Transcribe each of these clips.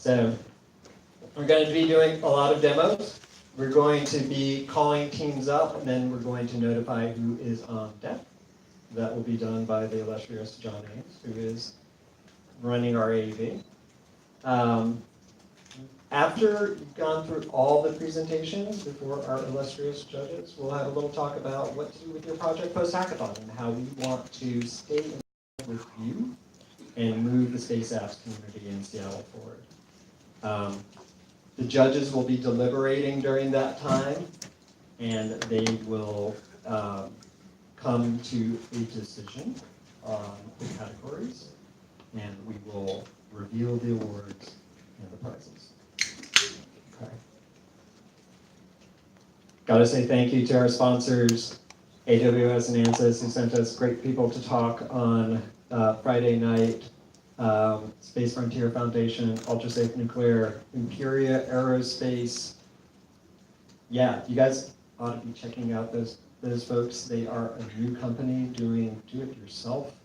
So we're going to be doing a lot of demos. We're going to be calling teams up, and then we're going to notify who is on deck. That will be done by the illustrious John Ames, who is running our AV. After you've gone through all the presentations before our illustrious judges, we'll have a little talk about what to do with your project post-hackathon and how we want to stay in with you and move the Space Apps community in Seattle forward. The judges will be deliberating during that time, and they will come to a decision on the categories, and we will reveal the awards and the prizes. Okay. Gotta say thank you to our sponsors, AWS and ANSYS, who sent us great people to talk on Friday night. Space Frontier Foundation, UltraSafe Nuclear, Imperia Aerospace. Yeah, you guys ought to be checking out those folks. They are a new company doing do-it-yourself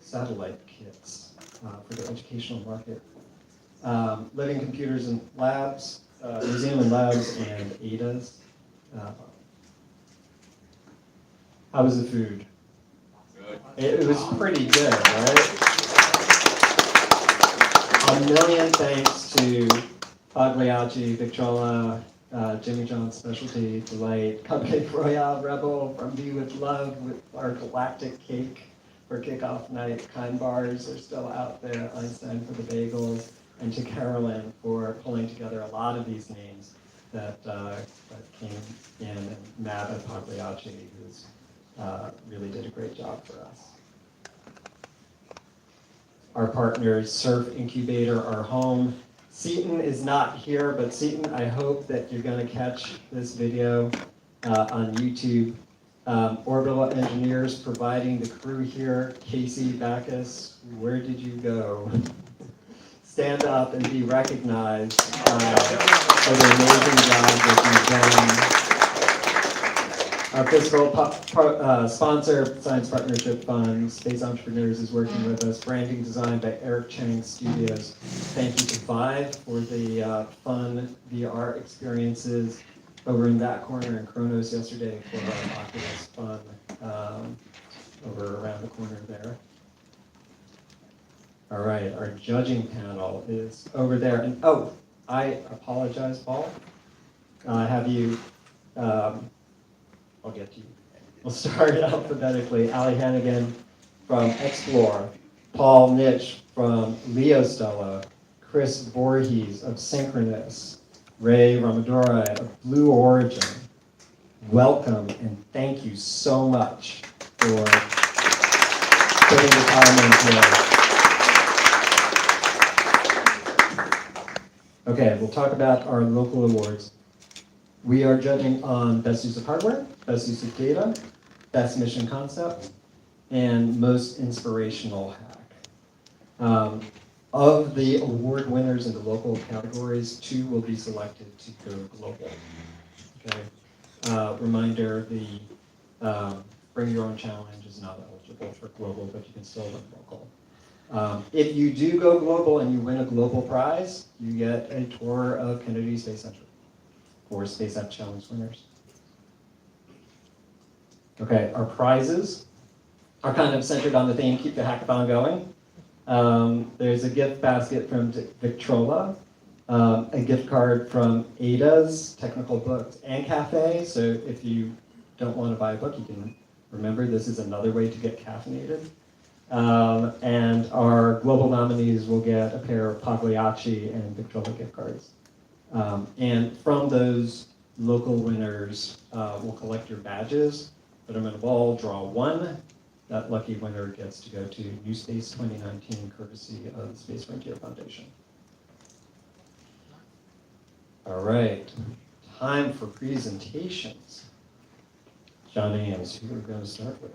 satellite kits for the educational market. Living Computers and Labs, Museum and Labs, and ADAS. How was the food? Good. It was pretty good, right? A million thanks to Pagliacci, Victrola, Jimmy John's Specialty Delight, Cupcake Royale Rebel, From Be With Love with our galactic cake for kickoff night. Kind Bars are still out there, Einstein for the bagels, and to Carolyn for pulling together a lot of these names that came in, and Matt and Pagliacci, who's really did a great job for us. Our partners, Surf Incubator, our home. Seton is not here, but Seton, I hope that you're going to catch this video on YouTube. Orbital Engineers providing the crew here. Casey Backus, where did you go? Stand up and be recognized for the amazing job that you've done. Our fiscal sponsor, Science Partnership Fund, Space Entrepreneurs is working with us. Branding design by Eric Chang Studios. Thank you to Vive for the fun VR experiences over in that corner, and Kronos yesterday for our Oculus fun over around the corner there. All right, our judging panel is over there. And oh, I apologize, Paul. Have you... I'll get to you. We'll start alphabetically. Ali Hannigan from Explore, Paul Nitsch from LeoStella, Chris Voorhees of Synchronous, Ray Ramadorai of Blue Origin. Welcome and thank you so much for putting the time into it. Okay, we'll talk about our local awards. We are judging on best use of hardware, best use of data, best mission concept, and most inspirational hack. Of the award winners in the local categories, 2 will be selected to go global. Okay. Reminder, the Bring Your Own Challenge is not eligible for global, but you can still run local. If you do go global and you win a global prize, you get a tour of Kennedy Space Center for Space App Challenge winners. Okay, our prizes are kind of centered on the theme, keep the hackathon going. There's a gift basket from Victrola, a gift card from ADA's, Technical Books and Cafe. So if you don't want to buy a book, you can remember this is another way to get caffeinated. And our global nominees will get a pair of Pagliacci and Victrola gift cards. And from those local winners, we'll collect your badges, put them in a ball, draw one. That lucky winner gets to go to New Space 2019, courtesy of the Space Frontier Foundation. All right, time for presentations. John Ames, who are we going to start with?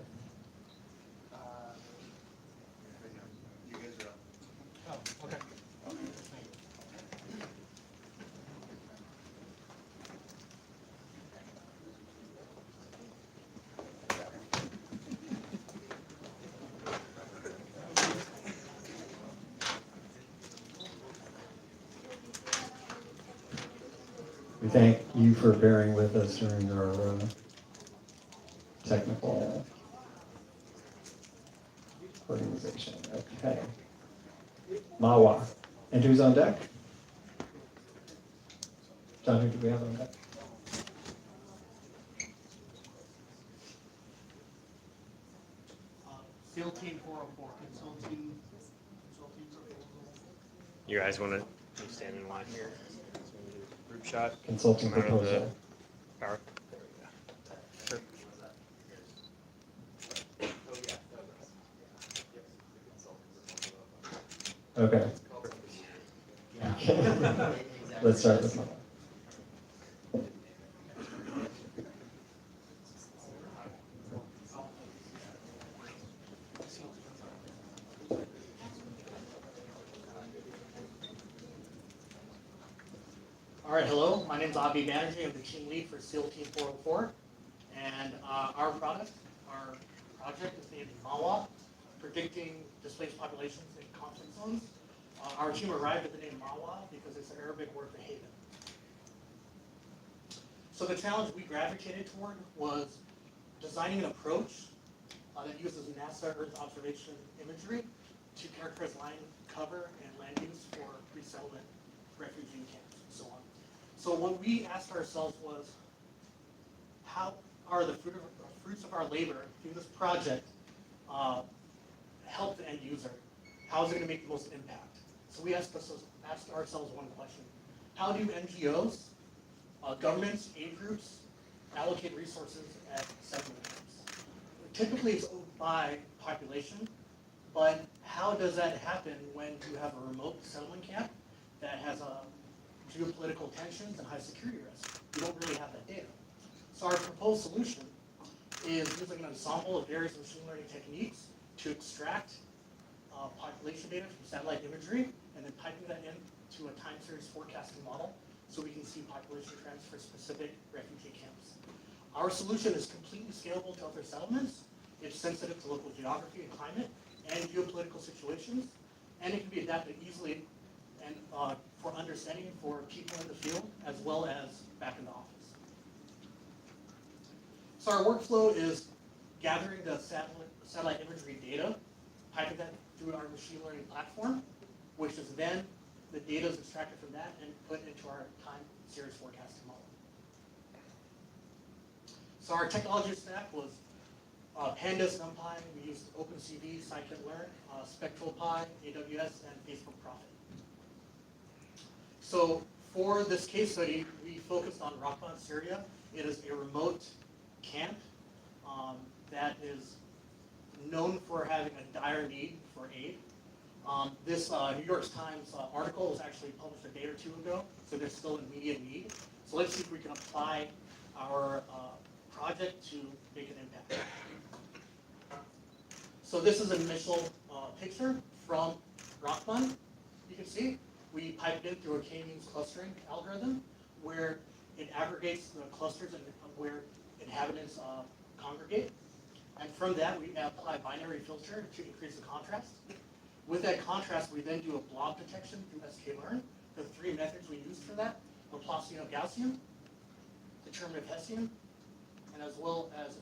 We thank you for bearing with us during our technical organization. Okay. Mawa. And who's on deck? John, who do we have on deck? SEAL Team 404, consulting. You guys want to stand in line here? Group shot. Consulting Come out of the proposal. power. There we go. Sure. Okay. Let's start with Mawa. All right, hello. My name is Avi Banerjee. I'm the team lead for SEAL Team 404. And our project is named MAWA, Predicting Displaced Populations in Conflict Zones. Our team arrived at the name MAWA because it's an Arabic word for haven. So the challenge we gravitated toward was designing an approach that uses NASA Earth observation imagery to characterize land cover and land use for resettlement, refugee camps, and so on. So what we asked ourselves was, how are the fruits of our labor through this project help the end user? How is it going to make the most impact? So we asked ourselves one question: how do NGOs, governments, aid groups allocate resources at settlement camps? Typically, it's by population, but how does that happen when you have a remote settlement camp that has geopolitical tensions and high security risk? You don't really have that data. So our proposed solution is using an ensemble of various machine learning techniques to extract population data from satellite imagery and then piping that into a time series forecasting model so we can see population trends for specific refugee camps. Our solution is completely scalable to other settlements. It's sensitive to local geography and climate and geopolitical situations, and it can be adapted easily and for understanding for people in the field as well as back in the office. So our workflow is gathering the satellite imagery data, piping that through our machine learning platform, which is then the data is extracted from that and put into our time series forecasting model. So our technology stack was Pandas, NumPy. We used OpenCV, Scikit-learn, SpectralPy, AWS, and Facebook Prophet. So for this case study, we focused on Rakban, Syria. It is a remote camp that is known for having a dire need for aid. This New York Times article was actually published a day or two ago, so there's still immediate need. So let's see if we can apply our project to make an impact. So this is an initial picture from Rakban. You can see we piped in through a k-means clustering algorithm where it aggregates the clusters and where inhabitants congregate. And from that, we apply binary filter to increase the contrast. With that contrast, we then do a blob detection through sklearn. The three methods we used for that: Laplacian-Gaussian, determinative Hessian, and as well as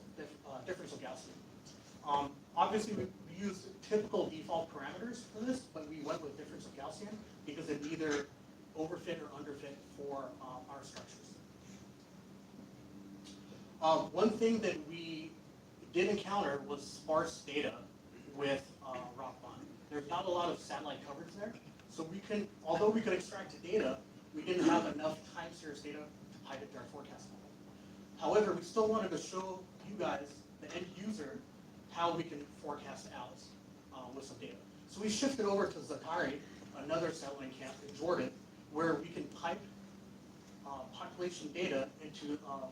differential Gaussian. Obviously, we used typical default parameters for this, but we went with differential Gaussian because it neither overfit or underfit for our structures. One thing that we did encounter was sparse data with Rakban. There's not a lot of satellite coverage there, so although we could extract the data, we didn't have enough time series data to pipe it to our forecast model. However, we still wanted to show you guys, the end user, how we can forecast out with some data. So we shifted over to Zakari, another settlement camp in Jordan, where we can pipe population data into a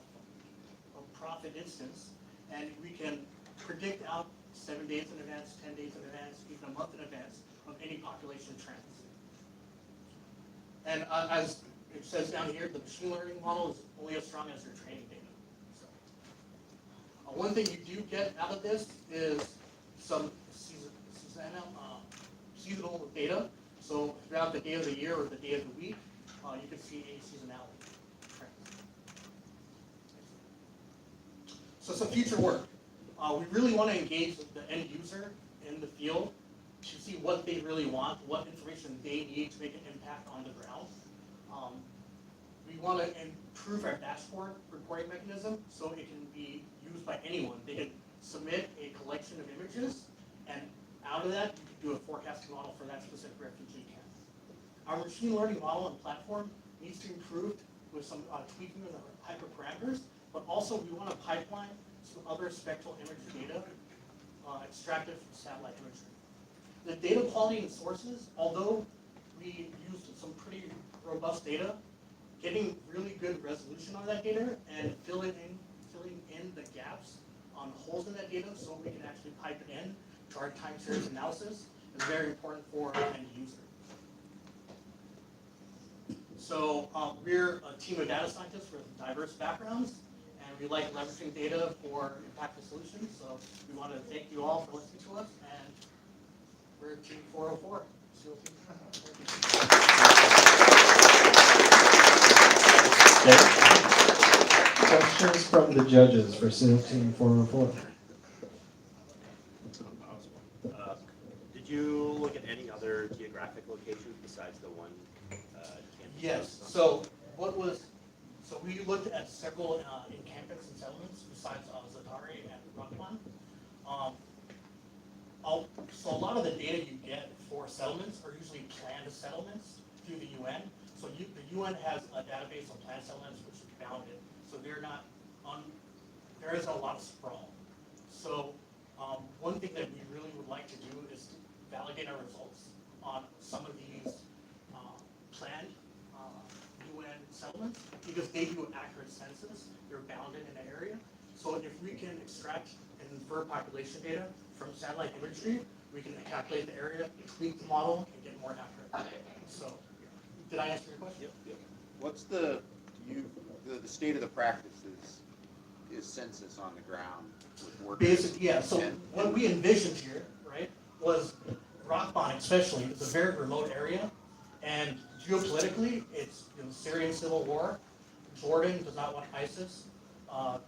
Prophet instance, and we can predict out 7 days in advance, 10 days in advance, even a month in advance of any population trends. And as it says down here, the machine learning model is only as strong as your training data. So, one thing you do get out of this is some seasonal data. So throughout the day of the year or the day of the week, you can see a seasonality trends. So some future work. We really want to engage the end user in the field to see what they really want, what information they need to make an impact on the ground. We want to improve our dashboard reporting mechanism so it can be used by anyone. They can submit a collection of images, and out of that, you can do a forecasting model for that specific refugee camp. Our machine learning model and platform needs to improve with some tweaking of the hyperparameters, but also we want to pipeline some other spectral image data extracted from satellite imagery. The data quality and sources, although we used some pretty robust data, getting really good resolution on that data and filling in the gaps on holes in that data so we can actually pipe it in to our time series analysis is very important for our end user. So we're a team of data scientists with diverse backgrounds, and we like leveraging data for impactful solutions. So we want to thank you all for listening to us, and we're Team 404. SEAL Team. Questions from the judges for SEAL Team 404? Did you look at any other geographic locations besides the one campus? Yes. So we looked at several encampments and settlements besides Zatari and Rakpan. So a lot of the data you get for settlements are usually planned settlements through the UN. So the UN has a database of planned settlements which is bounded. So there isn't a lot of sprawl. So one thing that we really would like to do is to validate our results on some of these planned UN settlements because they do accurate census. They're bounded in an area. So if we can extract and infer population data from satellite imagery, we can calculate the area, tweak the model, and get more accurate. So, did I answer your question? Yep. What's the state of the practice is census on the ground with workers? Basically, yeah. So what we envisioned here, right, was Rakban especially is a very remote area, and geopolitically, it's Syrian civil war. Jordan does not want ISIS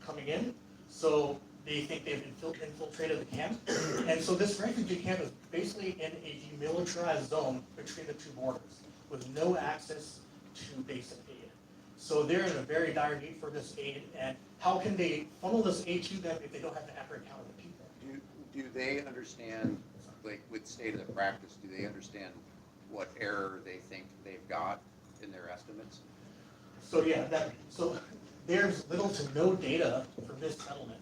coming in, so they think they've infiltrated the camp. And so this refugee camp is basically in a demilitarized zone between the two borders with no access to basic aid. So they're in a very dire need for this aid, and how can they funnel this aid to them if they don't have an accurate count of the people? Do they understand, like with state of the practice, do they understand what error they think they've got in their estimates? So yeah, so there's little to no data for this settlement,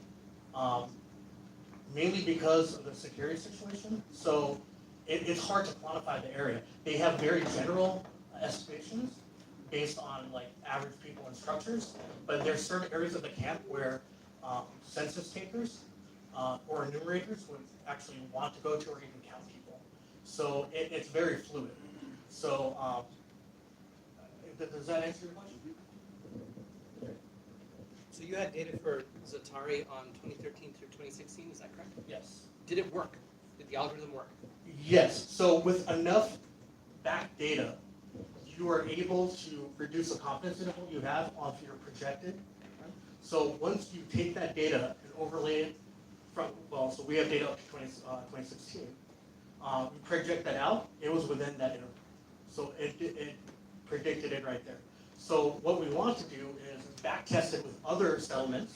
mainly because of the security situation. So it's hard to quantify the area. They have very general estimations based on like average people and structures, but there's certain areas of the camp where census takers or enumerators would actually want to go to or even count people. So it's very fluid. So does that answer your question? So you had data for Zatari on 2013 through 2016, is that correct? Yes. Did it work? Did the algorithm work? Yes. So with enough back data, you are able to reduce the confidence interval you have onto your projected. Right? So once you take that data and overlay it from, so we have data up to 2016. We project that out, it was within that interval. So it predicted it right there. So what we want to do is back test it with other settlements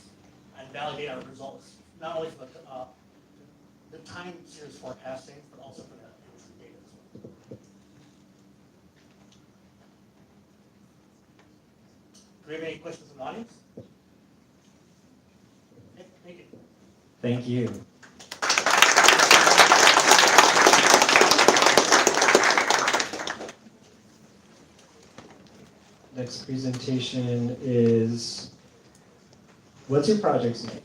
and validate our results, not only for the time series forecasting, but also for that imagery data as well. Do we have any questions from the audience? Okay, thank you. Thank you. Next presentation is, what's your project's name?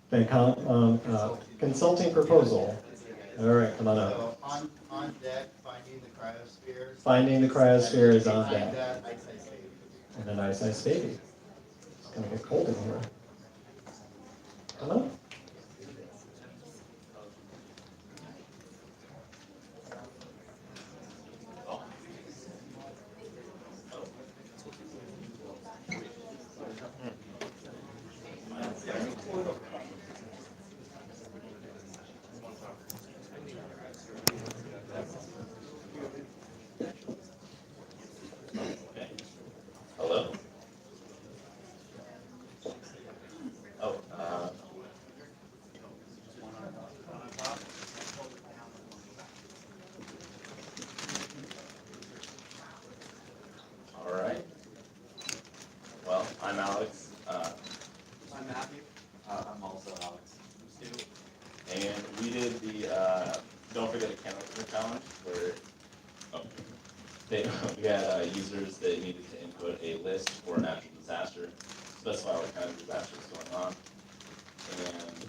The consulting proposal. All right, come on up. So on deck, finding the cryosphere. Finding the cryosphere is on Behind deck. that, Ice Ice Baby. And an ice ice baby. It's gonna get cold in here. Come on. don't forget a camera challenge where we had users that needed to input a list for a natural disaster, specify what kind of disaster is going on, and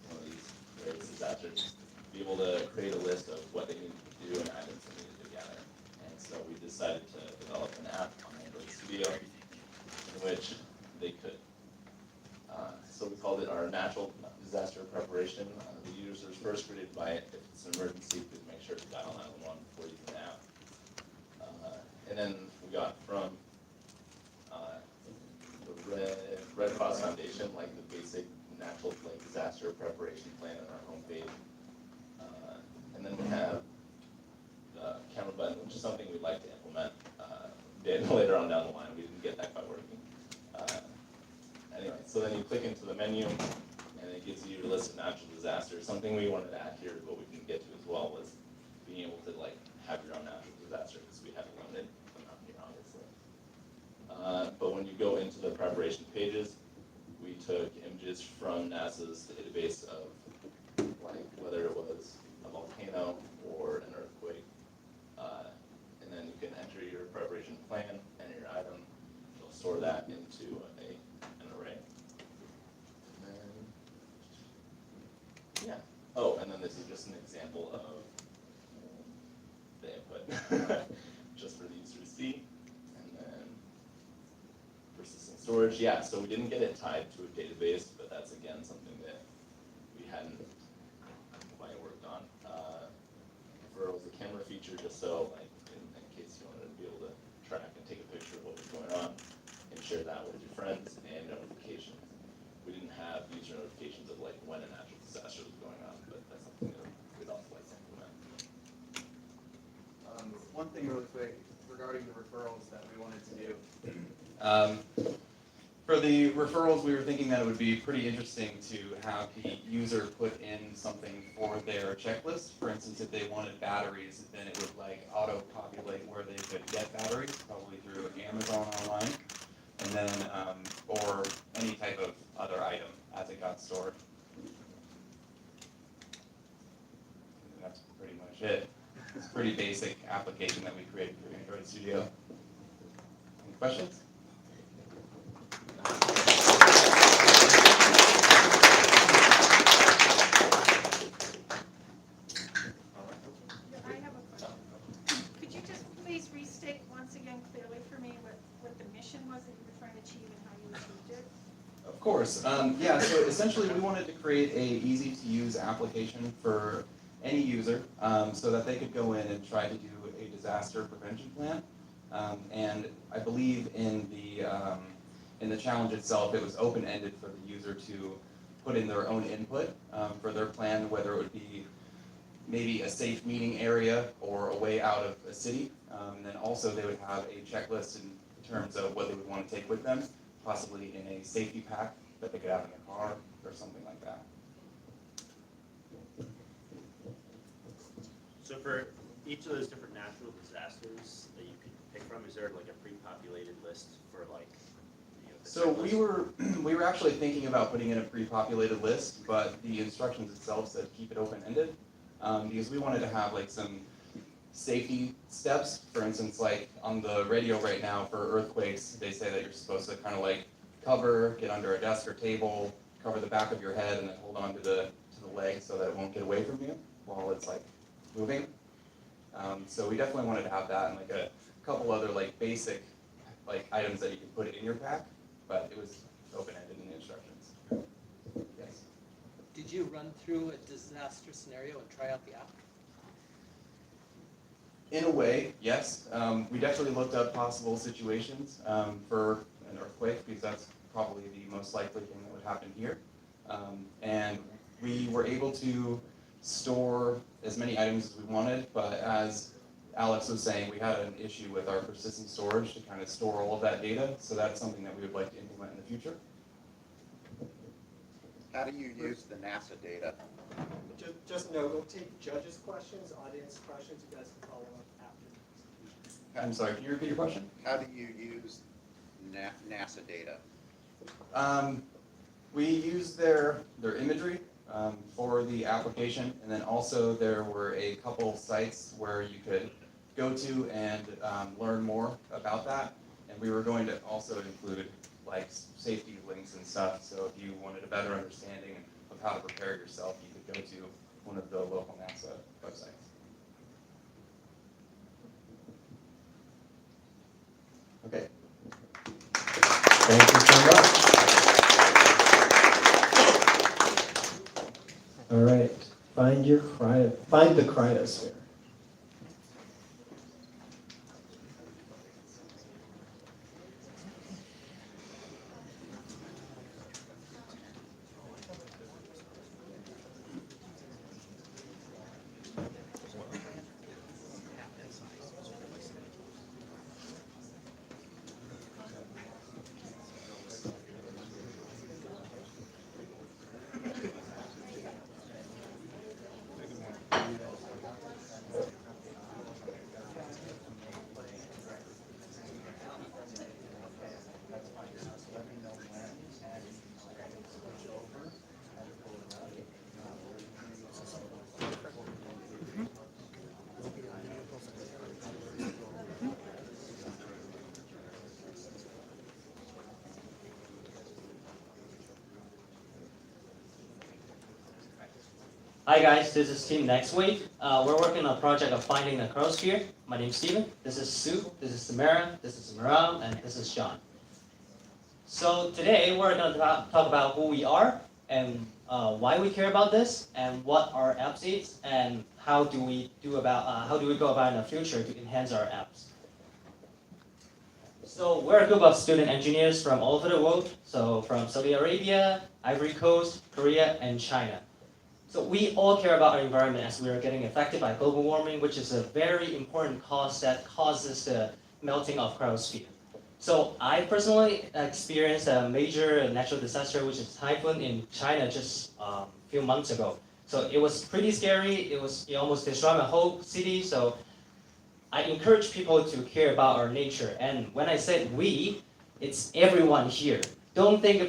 one of these various disasters, be able to create a list of what they needed to do and items they needed to gather. And so we decided to develop an app on Android Studio in which they could. So we called it our natural disaster preparation. The users first greeted by if it's an emergency, please make sure to dial 911 before using the app. And then we got from the Red Cross Foundation, like the basic natural disaster preparation plan on our homepage. And then we have the camera button, which is something we'd like to implement later on down the line. We didn't get that quite working. Anyway, so then you click into the menu, and it gives you a list of natural disasters. Something we wanted to add here, what we can get to as well, was being able to have your own natural disaster, because we have a limited amount here, obviously. But when you go into the preparation pages, we took images from NASA's database of whether it was a volcano or an earthquake, and then you can enter your preparation plan and your item. It'll store that into an array. And then, yeah. Oh, and then this is just an example of the input, just for the user to see. And then persistent storage, yeah. So we didn't get it tied to a database, but that's again something that we hadn't quite worked on. Referrals, a camera feature, just so in case you wanted to be able to track and take a picture of what was going on and share that with your friends, and notifications. We didn't have user notifications of when a natural disaster was going on, but that's something that we'd also like to implement. One thing really quick regarding the referrals that we wanted to do. For the referrals, we were thinking that it would be pretty interesting to have the user put in something for their checklist. For instance, if they wanted batteries, then it would auto-populate where they could get batteries, probably through Amazon online, and then or any type of other item as it got stored. And that's pretty much it. It's a pretty basic application that we created for Android Studio. Any questions? I have a question. Could you just please restate once again clearly for me what the mission was that you were trying to achieve and how you achieved it? Of course. Yeah, so essentially we wanted to create a easy-to-use application for any user so that they could go in and try to do a disaster prevention plan. And I believe in the challenge itself, it was open-ended for the user to put in their own input for their plan, whether it would be maybe a safe meeting area or a way out of a city. And then also they would have a checklist in terms of what they would want to take with them, possibly in a safety pack that they could have in their car or something like that. So for each of those different natural disasters that you could pick from, is there a pre-populated list for the So checklist? we were actually thinking about putting in a pre-populated list, but the instructions itself said keep it open-ended because we wanted to have some safety steps. For instance, on the radio right now for earthquakes, they say that you're supposed to kind of cover, get under a desk or table, cover the back of your head, and then hold on to the leg so that it won't get away from you while it's moving. So we definitely wanted to have that and a couple other basic items that you could put in your pack, but it was open-ended in the instructions. Yes. Did you run through a disaster scenario and try out the app? In a way, yes. We definitely looked up possible situations for an earthquake because that's probably the most likely thing that would happen here. And we were able to store as many items as we wanted, but as Alex was saying, we had an issue with our persistent storage to kind of store all of that data, so that's something that we would like to implement in the future. How do you use the NASA data? Just know, we'll take judges' questions, audience questions, you guys can follow up after. I'm sorry, can you repeat your question? How do you use NASA data? We use their imagery for the application, and then also there were a couple sites where you could go to and learn more about that. And we were going to also include like safety links and stuff, so if you wanted a better understanding of how to prepare yourself, you could go to one of the local NASA websites. Okay. Thank you so much. All right, find the cryosphere. Hi guys, this is Team Next Wave. We're working on a project of finding the cryosphere. My name's Steven. This is Sue. This is Samara. This is Maram, and this is Sean. So today we're going to talk about who we are and why we care about this, and what our apps is, and how do we go about in the future to enhance our apps. So we're a group of student engineers from all over the world. So from Saudi Arabia, Ivory Coast, Korea, and China. So we all care about our environment as we are getting affected by global warming, which is a very important cause that causes the melting of cryosphere. So I personally experienced a major natural disaster, which is typhoon in China just a few months ago. So it was pretty scary. It almost destroyed my whole city. So I encourage people to care about our nature. And when I said we, it's everyone here. Don't think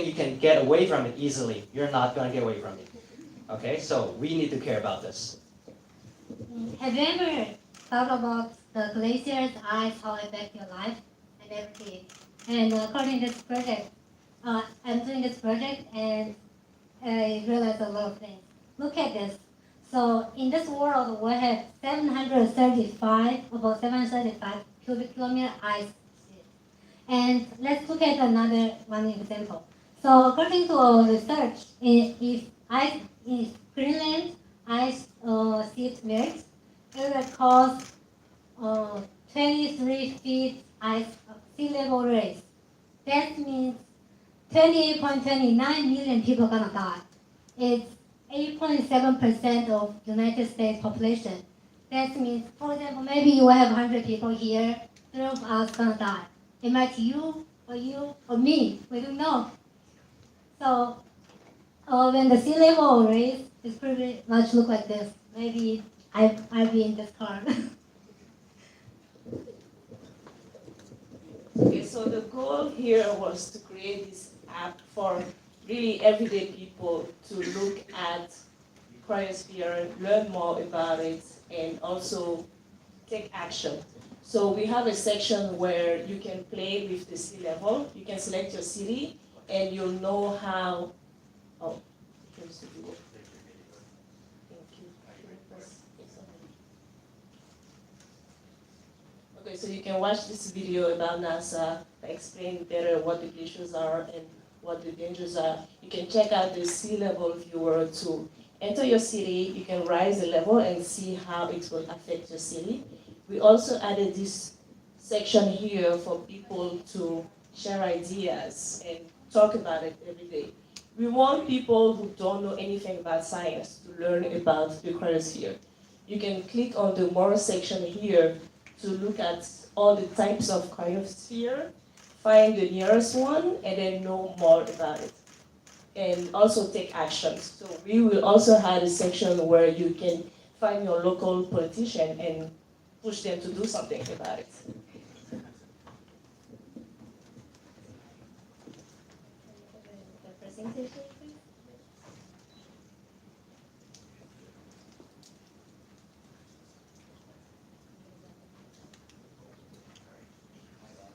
you can get away from it easily. You're not gonna get away from it. Okay, so we need to care about this. Have you ever thought about the glacier's ice, how it affects your life and everything? And according to this project, I'm doing this project and I realized a lot of things. Look at this. So in this world, we have about 735 cubic kilometer ice. And let's look at another one example. So according to our research, if Greenland ice sheet melts, it will cause 23 feet ice sea level rise. That means 28.29 million people gonna die. It's 8.7% of United States population. That means, for example, maybe you have 100 people here, 3 of us gonna die. It might you or me, we don't know. So when the sea level raise, it's pretty much look like this. Maybe I'll be in this car. Okay, so the goal here was to create this app for really everyday people to look at cryosphere, learn more about it, and also take action. So we have a section where you can play with the sea level. You can select your city, and you'll know how. Oh, here's the video. Thank you. Okay, so you can watch this video about NASA, explain better what the glaciers are and what the dangers are. You can check out the sea level viewer to enter your city. You can rise the level and see how it will affect your city. We also added this section here for people to share ideas and talk about it every day. We want people who don't know anything about science to learn about the cryosphere. You can click on the More section here to look at all the types of cryosphere, find the nearest one, and then know more about it. And also take actions. So we will also have a section where you can find your local politician and push them to do something about it.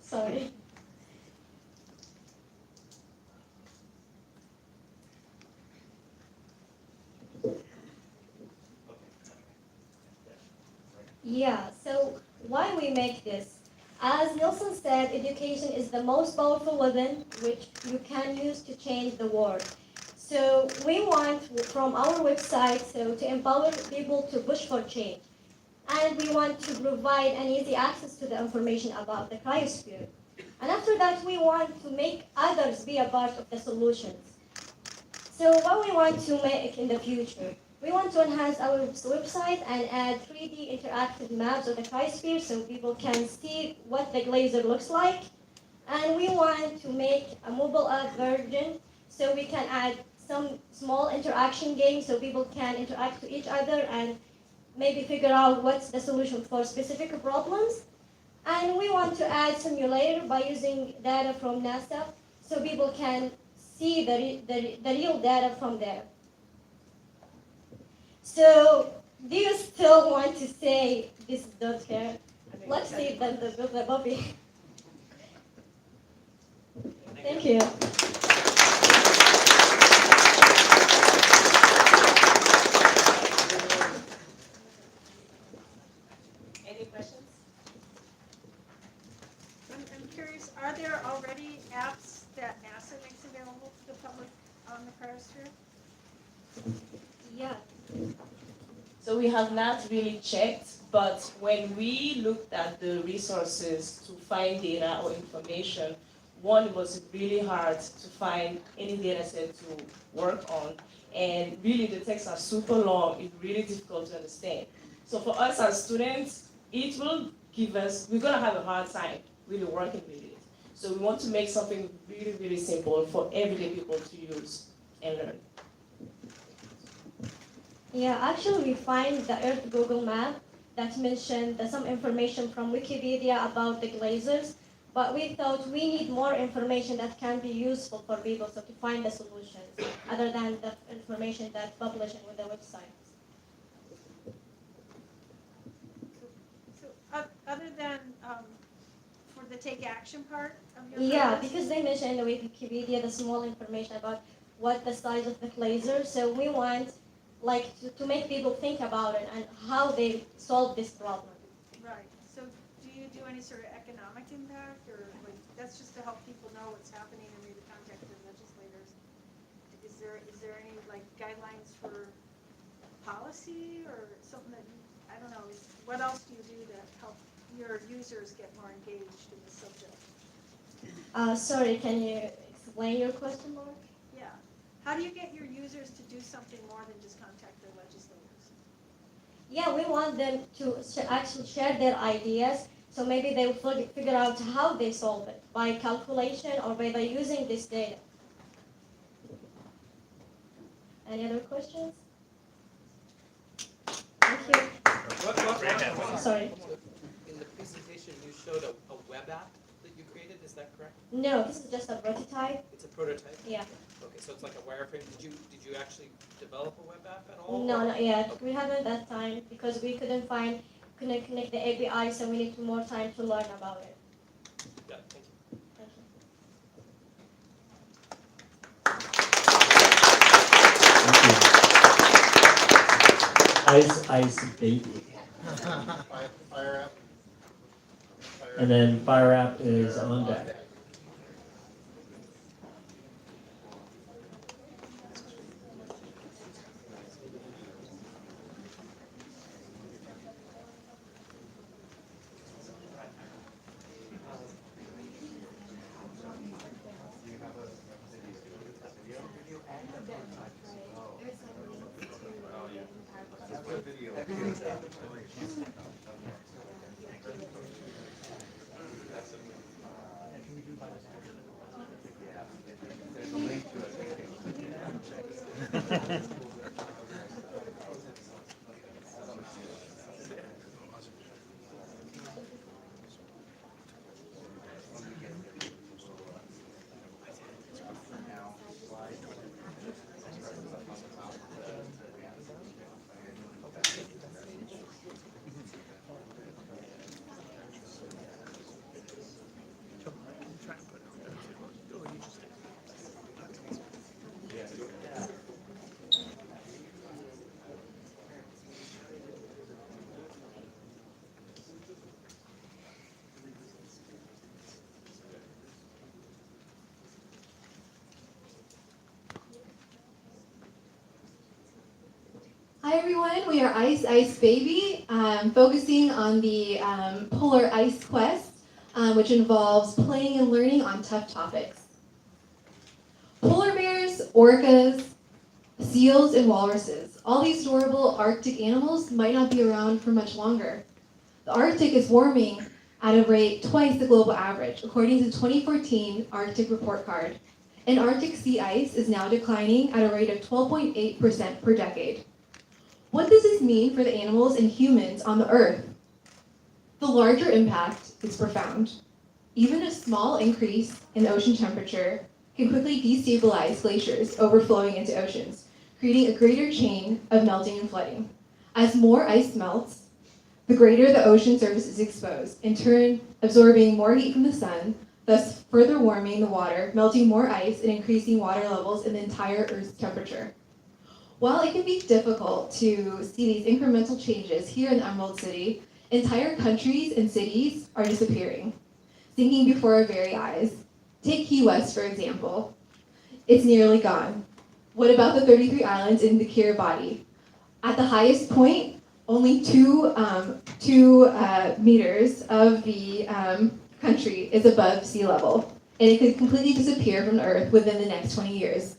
Sorry. Yeah, so why we make this? As Nelson said, education is the most powerful weapon which you can use to change the world. So we want from our website to empower people to push for change. And we want to provide an easy access to the information about the cryosphere. And after that, we want to make others be a part of the solutions. So what we want to make in the future? We want to enhance our website and add 3D interactive maps of the cryosphere so people can see what the glacier looks like. And we want to make a mobile app version so we can add some small interaction games so people can interact with each other and maybe figure out what's the solution for specific problems. And we want to add simulator by using data from NASA so people can see the real data from there. So, do you still want to say this don't care? Let's see the Bobby. Thank you. Any questions? I'm curious, are there already apps that NASA makes available to the public on the cryosphere? Yeah. So we have not really checked, but when we looked at the resources to find data or information, one, it was really hard to find any data set to work on. And really the texts are super long, it's really difficult to understand. So for us as students, it will give us, we're gonna have a hard time really working with it. So we want to make something really, really simple for everyday people to use and learn. Yeah, actually we find the Earth Google map that mentioned some information from Wikipedia about the glaciers, but we thought we need more information that can be useful for people so to find the solutions, other than the information that's published with the website. So, other than for the take action part of your Yeah, program? because they mentioned in the Wikipedia the small information about what the size of the glacier, so we want to make people think about it and how they solve this problem. Right, so do you do any sort of economic impact, or like, that's just to help people know what's happening and maybe contact their legislators? Is there any like guidelines for policy or something that you, I don't know, what else do you do to help your users get more engaged in the subject? Sorry, can you explain your question, Mark? Yeah, how do you get your users to do something more than just contact their legislators? Yeah, we want them to actually share their ideas, so maybe they will figure out how they solve it, by calculation or by using this data. Any other questions? Thank you. Sorry. In the presentation, you showed a web app that you created, is that correct? No, this is just a prototype. It's a prototype? Yeah. Okay, so it's like a wireframe. Did you actually develop a web app at all? No, not yet. We haven't that time because we couldn't connect the API, so we need more time to learn about it. Yeah, thank you. Thank you. Ice Baby. Fire app. And then Fire App is on deck. Hi everyone, we are Ice Ice Baby, focusing on the Polar Ice Quest, which involves playing and learning on tough topics. Polar bears, orcas, seals, and walruses. All these adorable Arctic animals might not be around for much longer. The Arctic is warming at a rate twice the global average, according to the 2014 Arctic Report Card. And Arctic sea ice is now declining at a rate of 12.8% per decade. What does this mean for the animals and humans on the Earth? The larger impact is profound. Even a small increase in ocean temperature can quickly destabilize glaciers overflowing into oceans, creating a greater chain of melting and flooding. As more ice melts, the greater the ocean surface is exposed, in turn absorbing more heat from the sun, thus further warming the water, melting more ice, and increasing water levels in the entire Earth's temperature. While it can be difficult to see these incremental changes here in the Emerald City, entire countries and cities are disappearing, sinking before our very eyes. Take Key West, for example. It's nearly gone. What about the 33 islands in the Kiribati? At the highest point, only 2 meters of the country is above sea level, and it could completely disappear from the Earth within the next 20 years.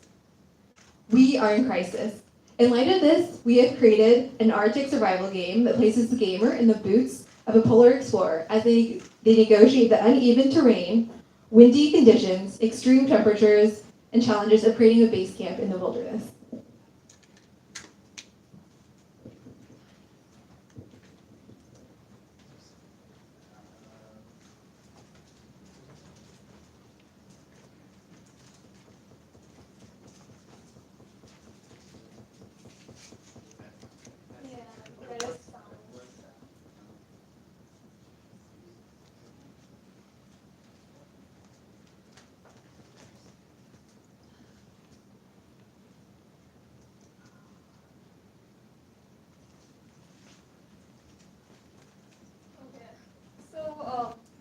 We are in crisis. In light of this, we have created an Arctic survival game that places the gamer in the boots of a polar explorer as they negotiate the uneven terrain, windy conditions, extreme temperatures, and challenges of creating a base camp in the wilderness.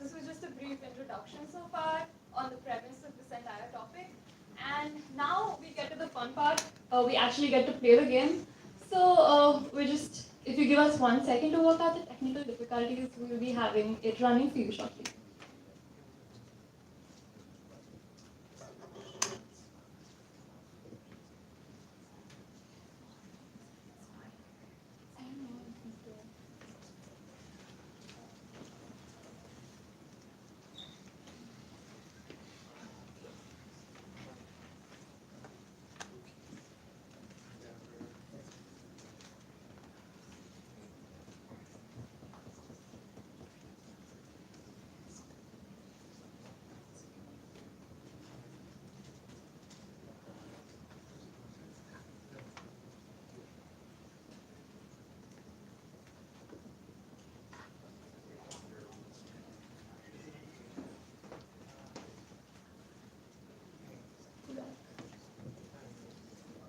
This was just a brief introduction so far on the premise of this entire topic. And now we get to the fun part. We actually get to play the game. So if you give us 1 second to work out the technical difficulties, we will be having it running for you shortly.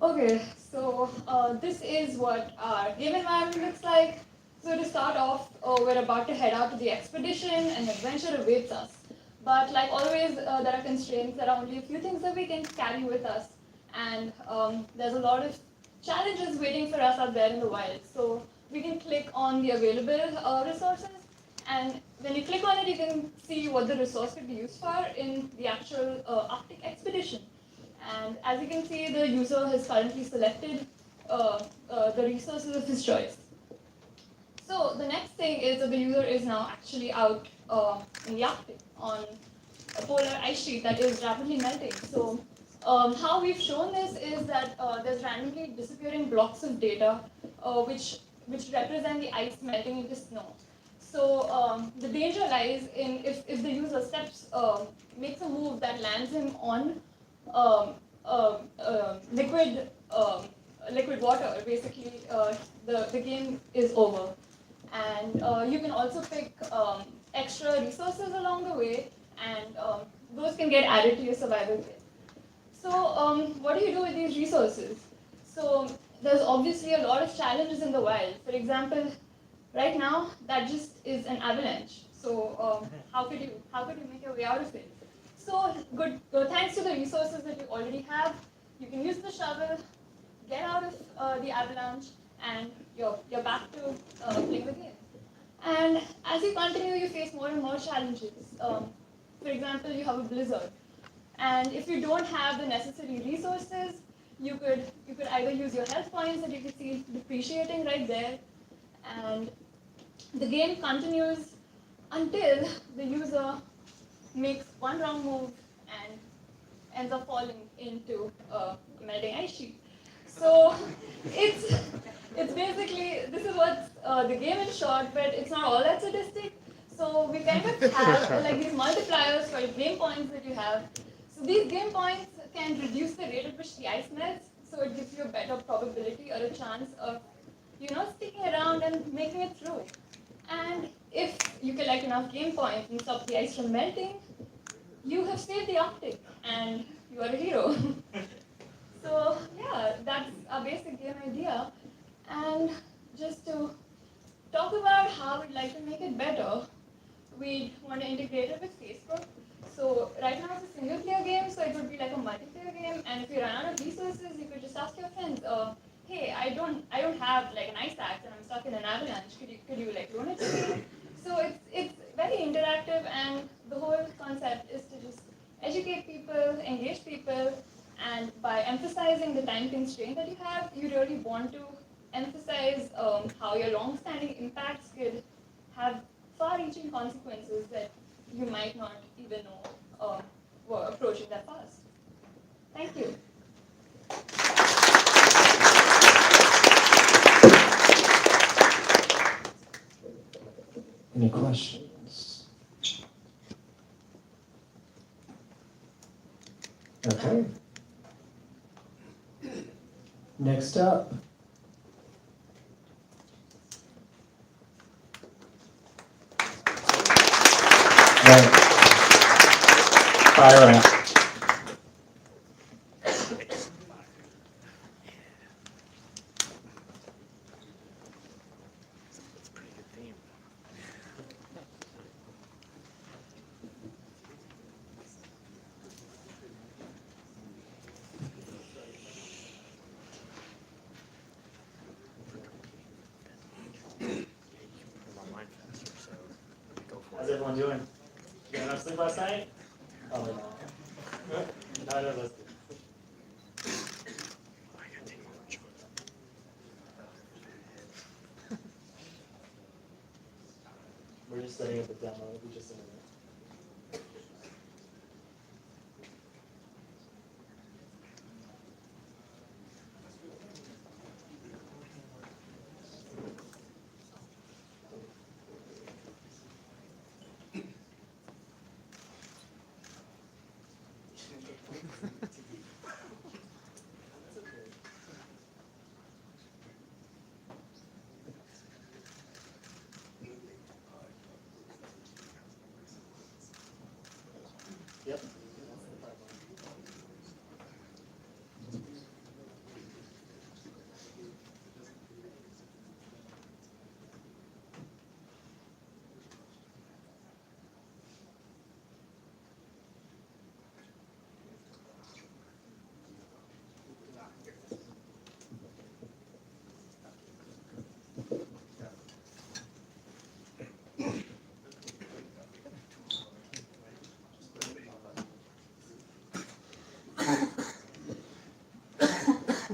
Okay, so this is what our game environment looks like. So to start off, we're about to head out to the expedition and adventure awaits us. But like always, there are constraints. There are only a few things that we can carry with us. And there's a lot of challenges waiting for us out there in the wild. So we can click on the available resources. And when you click on it, you can see what the resource could be used for in the actual Arctic expedition. And as you can see, the user has currently selected the resources of his choice. So the next thing is that the user is now actually out in the Arctic on a polar ice sheet that is rapidly melting. So how we've shown this is that there's randomly disappearing blocks of data which represent the ice melting into snow. So the danger lies in if the user makes a move that lands him on liquid water, basically the game is over. And you can also pick extra resources along the way, and those can get added to your survival kit. So what do you do with these resources? So there's obviously a lot of challenges in the wild. For example, right now that just is an avalanche. So how could you make your way out of it? So thanks to the resources that you already have, you can use the shovel, get out of the avalanche, and you're back to playing the game. And as you continue, you face more and more challenges. For example, you have a blizzard, and if you don't have the necessary resources, you could either use your health points that you can see depreciating right there, and the game continues until the user makes one wrong move and ends up falling into a melting ice sheet. So it's basically, this is what the game in short, but it's not all that sadistic. So we kind of have like these multipliers for game points that you have. So these game points can reduce the rate at which the ice melts, so it gives you a better probability or a chance of, sticking around and making it through. And if you collect enough game points and stop the ice from melting, you have saved the Arctic and you are a hero. So yeah, that's our basic game idea. And just to talk about how we'd like to make it better, we want to integrate it with Facebook. So right now it's a single player game, so it would be like a multiplayer game. And if you run out of resources, you could just ask your friends, hey, I don't have like an ice axe and I'm stuck in an avalanche. Could you like loan it to me? So it's very interactive, and the whole concept is to just educate people, engage people, and by emphasizing the time constraint that you have, you really want to emphasize how your long-standing impacts could have far-reaching consequences that you might not even know were approaching that fast. Thank you. Any questions? Okay. Next up. Right. Fire up. How's everyone doing? You got enough sleep last night? Oh, no. None of us did. We're just setting up a demo. We just in a minute. Yep.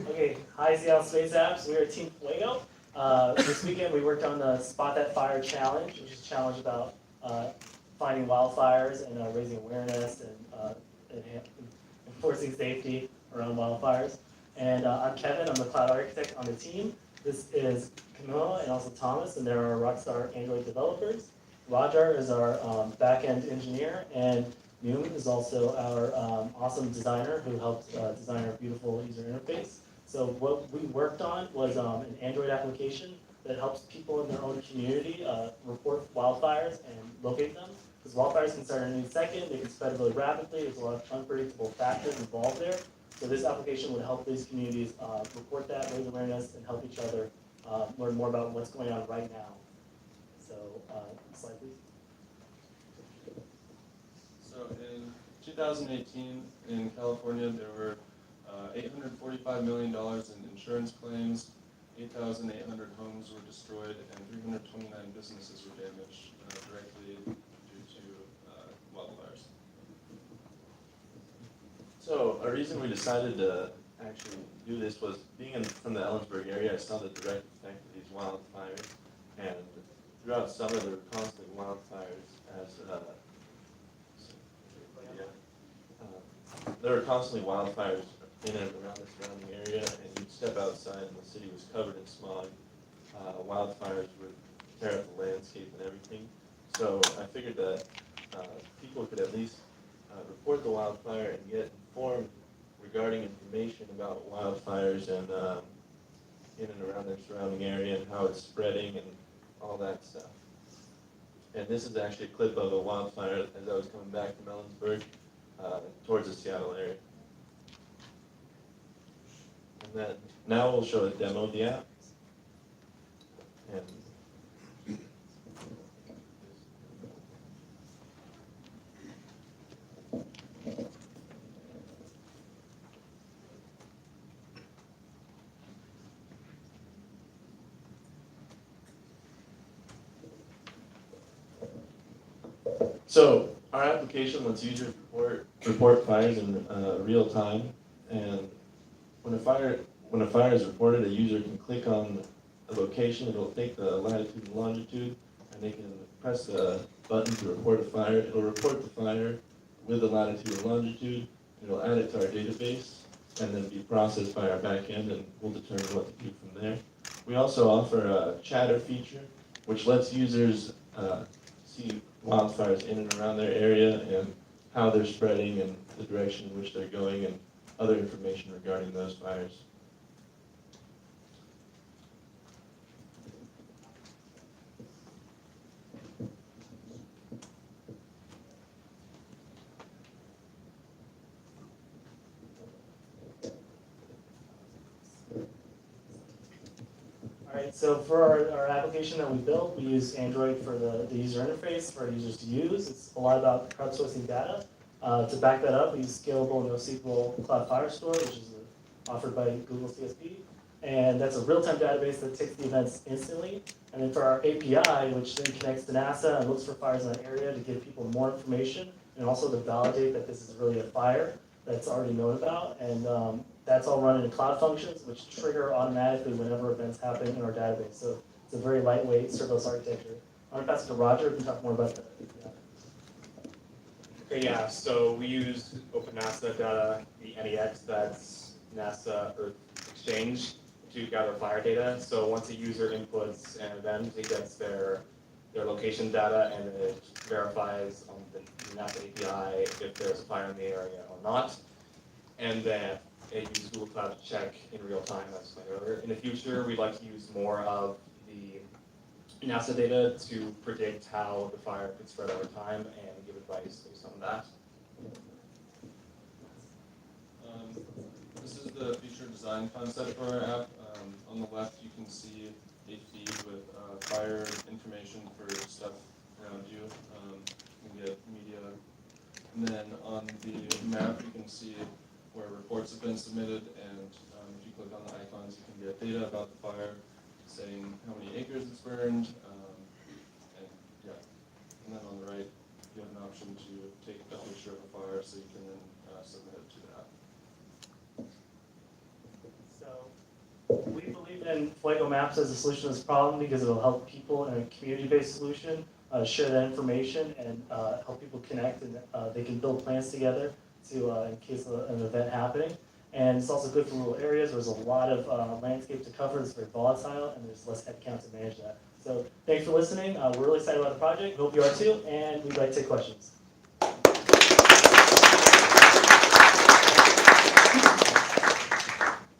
Okay, hi Seattle Space Apps. We are Team Fuego. This weekend we worked on the Spot That Fire Challenge, which is a challenge about finding wildfires and raising awareness and enforcing safety around wildfires. And I'm Kevin, I'm the cloud architect on the team. This is Camilla and also Thomas, and they're our Rockstar Android developers. Roger is our back-end engineer, and Noom is also our awesome designer who helped design our beautiful user interface. So what we worked on was an Android application that helps people in their own community report wildfires and locate them. Because wildfires can start any second, they can spread really rapidly, there's a lot of unpredictable factors involved there. So this application would help these communities report that, raise awareness, and help each other learn more about what's going on right now. So, slide please. So in 2018 in California, there were $845 million in insurance claims 8,800 homes were destroyed and 329 businesses were damaged directly due to wildfires. So a reason we decided to actually do this was being from the Ellensburg area, I saw the direct effect of these wildfires. And throughout summer, there were constantly wildfires there were constantly wildfires in and around the surrounding area, and you'd step outside and the city was covered in smog. Wildfires would tear up the landscape and everything. So I figured that people could at least report the wildfire and get informed regarding information about wildfires and in and around their surrounding area and how it's spreading and all that stuff. And this is actually a clip of a wildfire as I was coming back from Ellensburg towards the Seattle area. And then now we'll show a demo of the app. And so our application lets users report fires in real time, and when a fire is reported, a user can click on the location. It'll take the latitude and longitude, and they can press the button to report a fire. It'll report the fire with the latitude and longitude. It'll add it to our database, and then be processed by our backend, and we'll determine what to do from there. We also offer a chatter feature, which lets users see wildfires in and around their area and how they're spreading and the direction in which they're going and other information regarding those fires. Alright, so for our application that we built, we use Android for the user interface for our users to use. It's a lot about crowdsourcing data. To back that up, we use scalable NoSQL Cloud Firestore, which is offered by Google CSP. And that's a real-time database that takes the events instantly. And then for our API, which then connects to NASA and looks for fires in that area to give people more information and also to validate that this is really a fire that's already known about. And that's all run in Cloud Functions, which trigger automatically whenever events happen in our database. So it's a very lightweight serverless architecture. I'm going to pass it to Roger who can talk more about that. Okay, yeah, so we use OpenNASA data, the NEX, that's NASA Earth Exchange, to gather fire data. So once a user inputs an event, it gets their location data and it verifies on the NASA API if there's a fire in the area or not. And then it uses Google Cloud to check in real time, as I explained earlier. In the future, we'd like to use more of the NASA data to predict how the fire could spread over time and give advice based on that. This is the feature design concept for our app. On the left, you can see a feed with fire information for stuff around you. You can get media. And then on the map, you can see where reports have been submitted, and if you click on the icons, you can get data about the fire, saying how many acres it's burned, and yeah. And then on the right, you have an option to take a picture of the fire, so you can then submit it to the app. So we believe in Fuego Maps as a solution to this problem because it'll help people in a community-based solution share that information and help people connect, and they can build plans together to in case of an event happening. And it's also good for rural areas. There's a lot of landscape to cover. It's very volatile, and there's less headcount to manage that. So thanks for listening. We're really excited about the project. Hope you are too, and we'd like to take questions.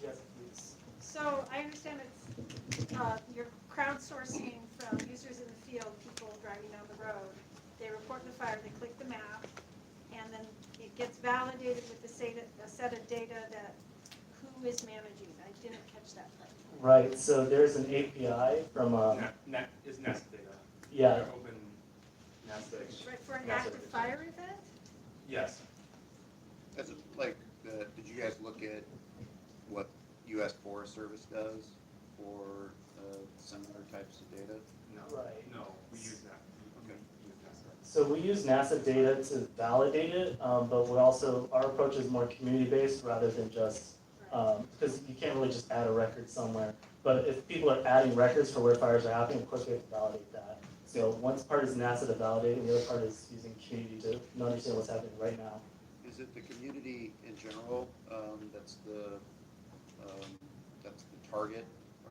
Yes, please. So I understand it's you're crowdsourcing from users in the field, people driving down the road. They report the fire, they click the map, and then it gets validated with a set of data that who is managing. I didn't catch that part. Right. So there's an API from Is NASA data. yeah. They're open NASA Exchange. Right, for an NASA active Exchange. fire event? Yes. As a, like, did you guys look at what U.S. Forest Service does for similar types of data? Right. No, we use that. Okay. So we use NASA data to validate it, but we also, our approach is more community-based rather than just, because you can't really just add a record somewhere. But if people are adding records for where fires are happening, of course we have to validate that. So one part is NASA to validate, and the other part is using community to understand what's happening right now. Is it the community in general that's the target,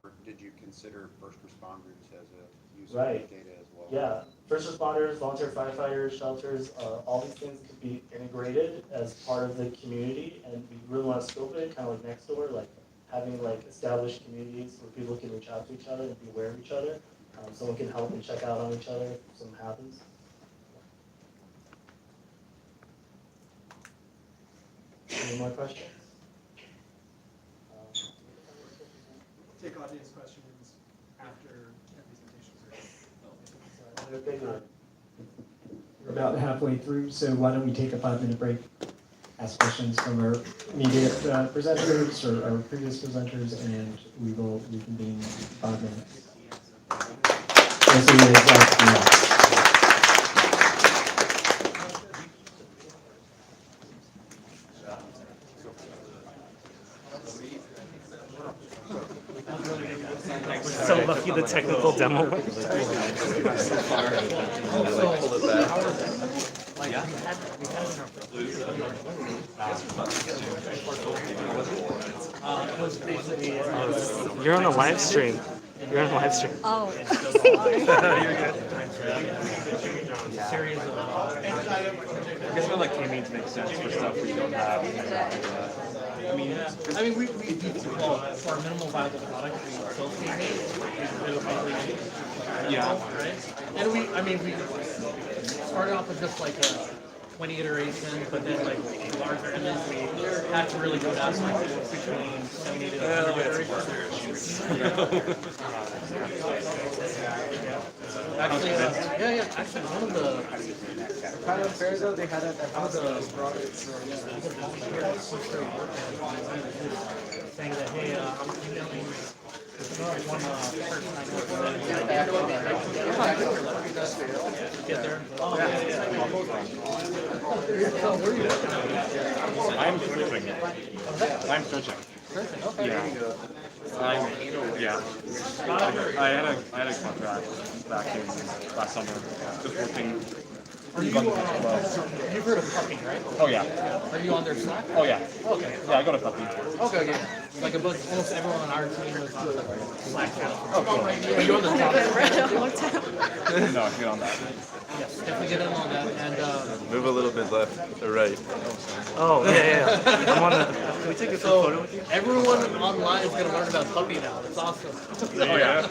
or did you consider first responders as a user Right. of data as well? Yeah, first responders, volunteer firefighters, shelters, all these things could be integrated as part of the community, and we really want to scope it, kind of like next door, like having like established communities where people can reach out to each other and be aware of each other. Someone can help and check out on each other if something happens. Any more questions? Take audience questions after the presentations. We're about halfway through, so why don't we take a 5-minute break? Ask questions from our immediate presenters or our previous presenters, and we will reconvene in 5 minutes. We'll see you guys. So lucky the technical demo went. You're on a live stream. You're on a live stream. Oh. I guess we're like aiming to make sense for stuff we don't have. I mean, we well, for our minimal viable product, we built Yeah. right? And we started off with just like a 20 iterations, but then like larger images, we had to really go down to like between 70 to 100 iterations. Actually, actually one of the kind of fair though, they had one of the saying that, hey, I'm emailing one person I know. Get there. I'm flipping. I'm switching. Okay. Yeah. I had a contract back in last summer, just working. Are you, you've heard of Puppy, right? Oh yeah. Are you on their Slack? Oh yeah. Okay. Yeah, I go to Puppy. Okay. Like almost everyone on our team is on the Slack channel. Oh, cool. Are you on the top? No, get on that. Yes, definitely get in on that. And Move a little bit left or right. Oh, yeah. I'm on the. Can we take a photo with you? Everyone online is going to learn about Puppy now. It's awesome. Oh yeah.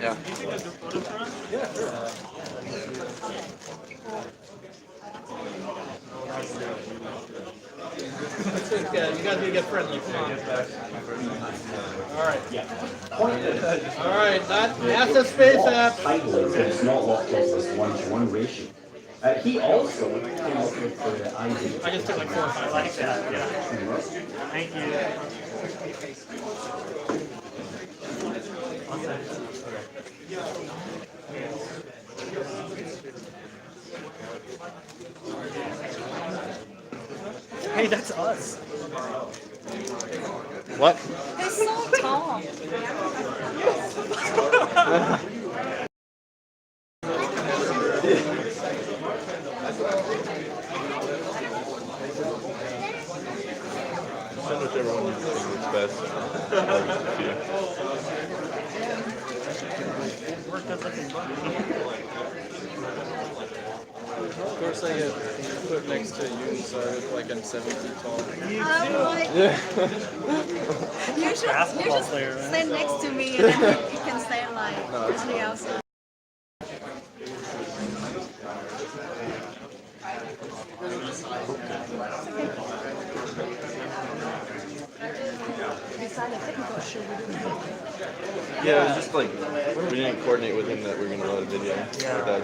Yeah. Yeah, sure. You guys need to get friendly. Come on. All right. All right. NASA Space App. It's not locked into this 1-to-1 ratio. He also came up with the idea. I just took like 4 or 5 like that. Yeah. Thank you. Hey, that's us. What? They're so tall. Send whichever one you think is best. Of course, I get put next to you, so I look like I'm 7 feet tall. You should stand next to me and then you can stand like on the outside. Yeah, it was just like, we didn't coordinate with him that we were going to load a video. Yeah.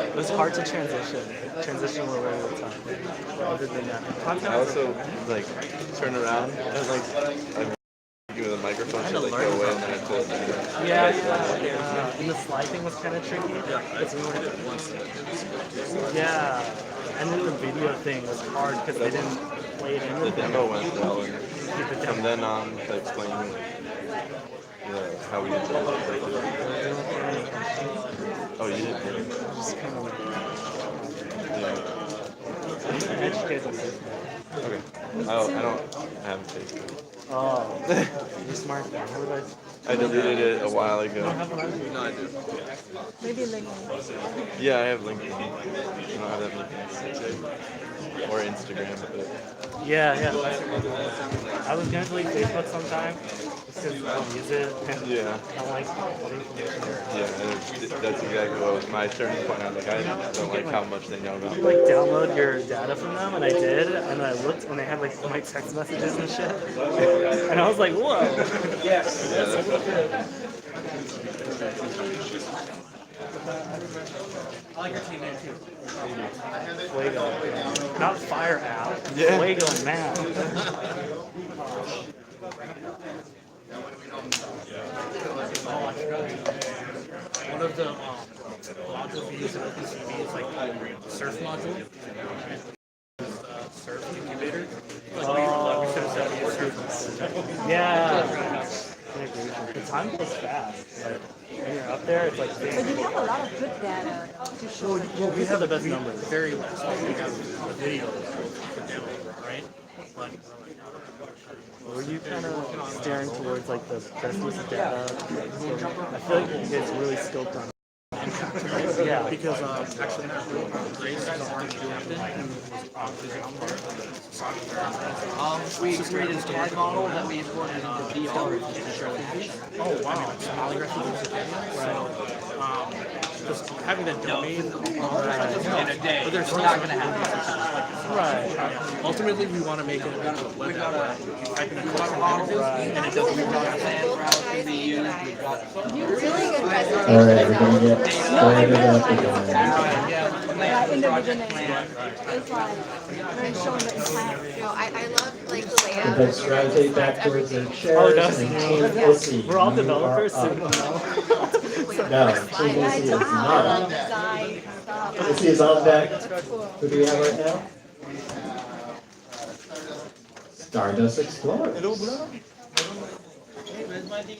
It was hard to transition one way at a time. Other than that. I also, like, turn around and, like, I'm with a microphone. kind of learned from it. Yeah. And the slide thing was kind of tricky. Yeah. And then the video thing was hard because they didn't play it in. The demo went well, and from then on to explain how we did it. Oh, you didn't hear it? Just kind of Yeah. educate them. Okay. I haven't tasted it. Oh, you're smart then. What did I deleted it a while ago. You don't have one on you? No, I do. Maybe LinkedIn. Yeah, I have LinkedIn. I don't have that LinkedIn. Or Instagram, but Yeah. I was gonna delete Facebook sometime just because I don't use it. yeah. I don't like all the information there. Yeah, and that's exactly what was my turning point. I was like, I don't like how much they know about me. Like download your data from them, and I did, and I looked, and they had like my text messages and shit, and I was like, whoa. Yes. I like your team name too. Fuego. Not Fire app. Yeah. Fuego, man. One of the modules we use in OpenCV is like the surf module. Surf incubator. Like we should have said we use surf. Yeah. The time goes fast. Like, when you're up there, it's like. But you have a lot of good data to show. Well, we have the best numbers. Very last week we got a video for demo, right? But Were you kind of staring towards like the best use of data? I feel like it's really scoped on. Yeah. because actually Grace is our captain and We created a CAD model that we imported into VR to show it. Oh wow, polygraphy. So just having that domain in a day, but there's we're not gonna have right. Ultimately, we want to make it a web app where you type in a couple languages and it doesn't plan route can be used. We've got Really good presentation. All right, we're gonna get started up again. In the beginning, it's like very showing the impact. No, I love like the layout. You guys gravitate back towards the chairs Oh, no. and Team Issy. We're all you developers, are so up. we don't know. No, Team Issy is not on deck. Issy is on deck. Who do we have right now? Stardust Explorer. Hello, bro. Hey, where's my thing?